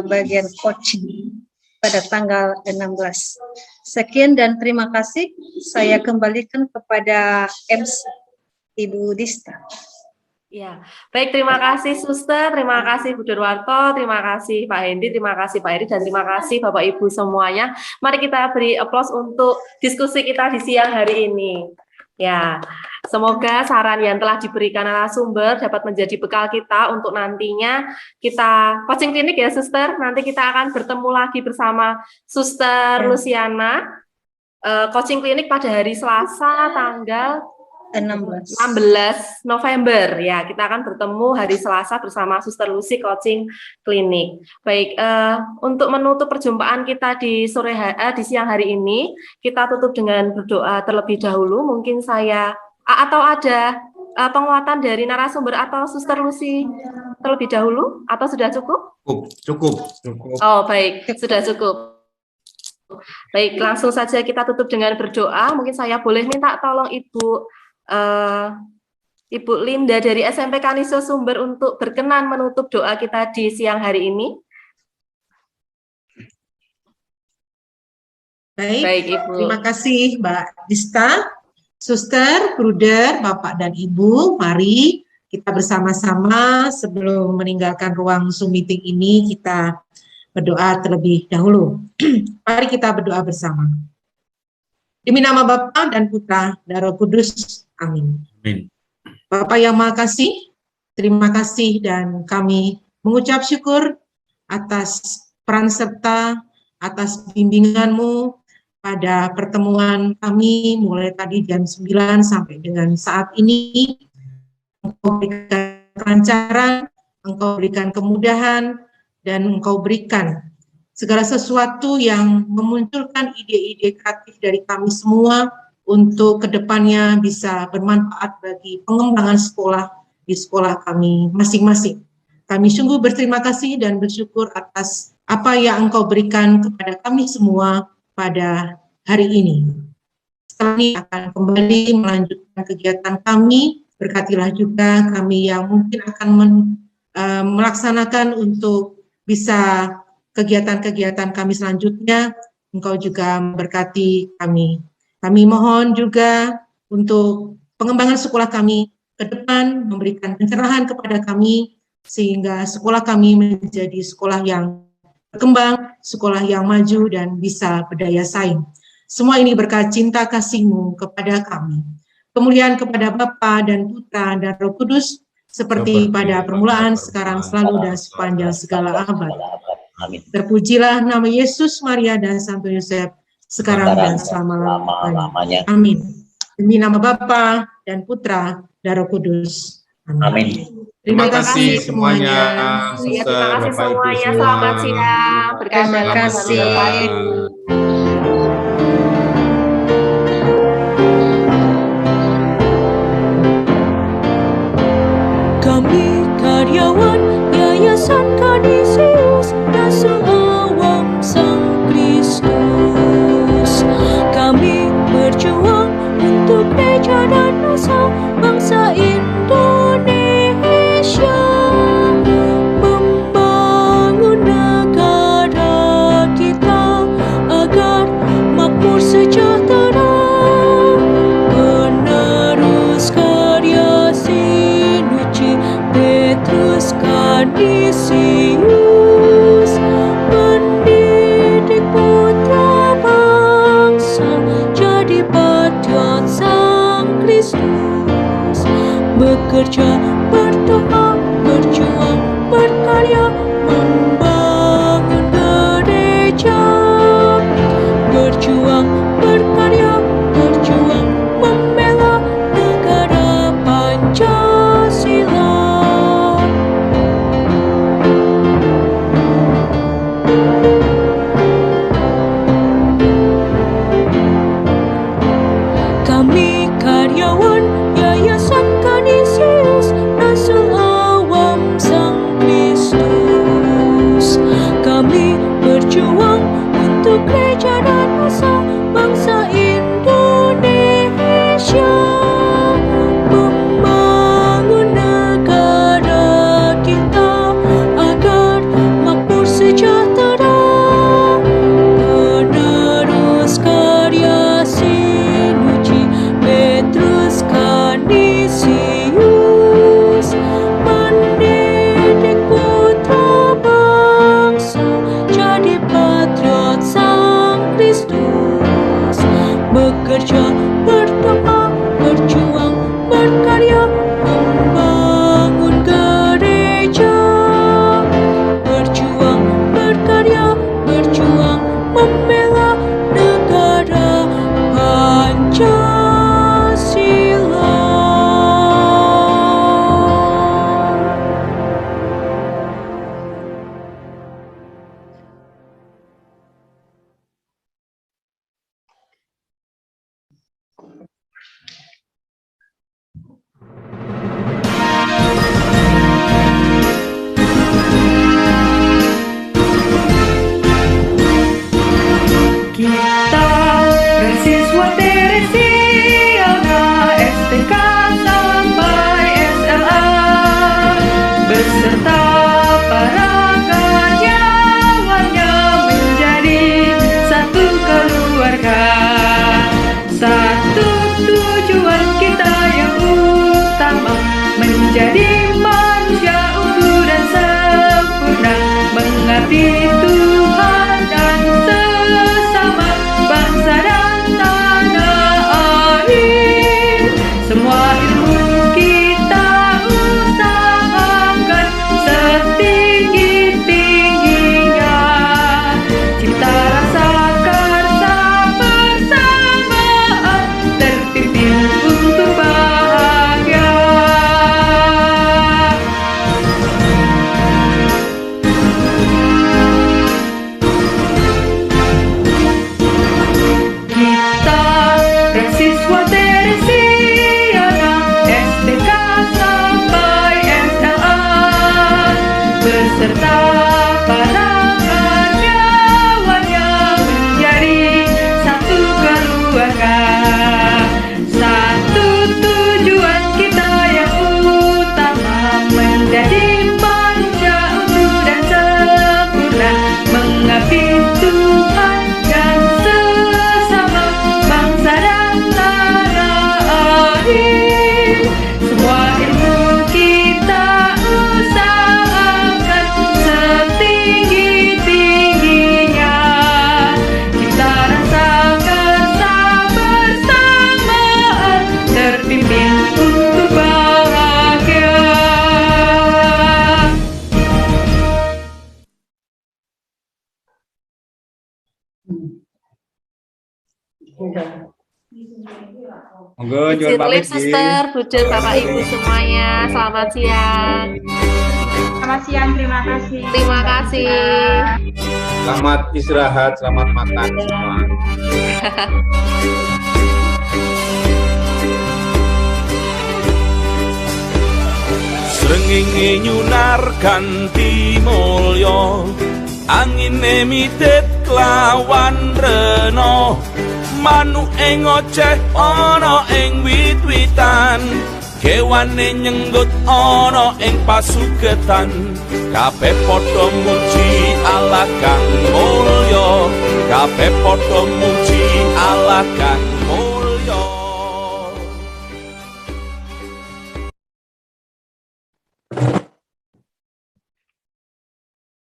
bagian coaching pada tanggal 16. Sekian dan terima kasih. Saya kembalikan kepada MC Ibu Dista. Ya, baik, terima kasih Suster, terima kasih Bu Derwarto, terima kasih Pak Hendy, terima kasih Pak Eri, dan terima kasih Bapak Ibu semuanya. Mari kita beri aplaus untuk diskusi kita di siang hari ini. Ya, semoga saran yang telah diberikan narasumber dapat menjadi bekal kita untuk nantinya kita coaching klinik ya Suster. Nanti kita akan bertemu lagi bersama Suster Luciana, coaching klinik pada hari Selasa tanggal 16 November ya, kita akan bertemu hari Selasa bersama Suster Lucy coaching klinik. Baik, untuk menutup perjumpaan kita di di siang hari ini, kita tutup dengan berdoa terlebih dahulu. Mungkin saya atau ada penguatan dari narasumber atau Suster Lucy terlebih dahulu, atau sudah cukup? Cukup. Oh baik, sudah cukup. Baik, langsung saja kita tutup dengan berdoa. Mungkin saya boleh minta tolong Ibu Linda dari SMP Kaniso Sumber untuk berkenan menutup doa kita di siang hari ini. Baik, Ibu. terima kasih Mbak Dista, Suster, Bruder, Bapak dan Ibu. Mari kita bersama-sama sebelum meninggalkan ruang Zoom meeting ini kita berdoa terlebih dahulu. Mari kita berdoa bersama. Demi nama Bapa dan Putra dan Roh Kudus. Amin. Amin. Bapak yang Maha Kasih, terima kasih dan kami mengucap syukur atas peran serta, atas bimbingan-Mu pada pertemuan kami mulai tadi jam 9 sampai dengan saat ini. Engkau berikan kelancaran, Engkau berikan kemudahan, dan Engkau berikan segala sesuatu yang memunculkan ide-ide kreatif dari kami semua untuk kedepannya bisa bermanfaat bagi pengembangan sekolah di sekolah kami masing-masing. Kami sungguh berterima kasih dan bersyukur atas apa yang Engkau berikan kepada kami semua pada hari ini. Setelah ini akan kembali melanjutkan kegiatan kami. Berkatilah juga kami yang mungkin akan melaksanakan untuk bisa kegiatan-kegiatan kami selanjutnya. Engkau juga memberkati kami. Kami mohon juga untuk pengembangan sekolah kami ke depan, memberikan pencerahan kepada kami, sehingga sekolah kami menjadi sekolah yang berkembang, sekolah yang maju dan bisa berdaya saing. Semua ini berkat cinta kasih-Mu kepada kami. Kemuliaan kepada Bapa dan Putra dan Roh Kudus, seperti pada permulaan, sekarang, selalu, dan sepanjang segala abad. Amin. Terpujilah nama Yesus, Maria, dan Santo Yosef, sekarang dan selama-lamanya. Amin. Demi nama Bapa dan Putra dan Roh Kudus. Amin. Terima kasih semuanya. Ya, terima Suster, kasih Bapak Ibu semuanya. semua. Selamat siang. Berkat Terima dalam kasih. Tuhan memberkati. Kami karyawan Yayasan Kanisius Rasul Awam Sang Kristus. Kami berjuang untuk gereja dan nusa bangsa Indonesia, membangun negara kita agar makmur sejahtera, penerus karya Sinuci Petrus Kanisius, pendidik putra bangsa jadi patriot Sang Kristus, bekerja, berdoa, berjuang, berkarya, membangun gereja, berjuang, berkarya, berjuang, membela negara Pancasila. Kami karyawan Yayasan Kanisius Monggo nyuwun Izin pamit live, Suster, Bujur, Bapak Ibu semuanya. Selamat siang. Selamat siang, terima kasih. Terima kasih. Selamat istirahat, selamat makan semua. Srengenge nyunar kanthi mulya, angine mitet klawan rena, manuk ing oceh ana ing wit-witan, kewane nyenggut ana ing pasugetan, kabeh padha muji Allah kang mulya, kabeh padha muji Allah kang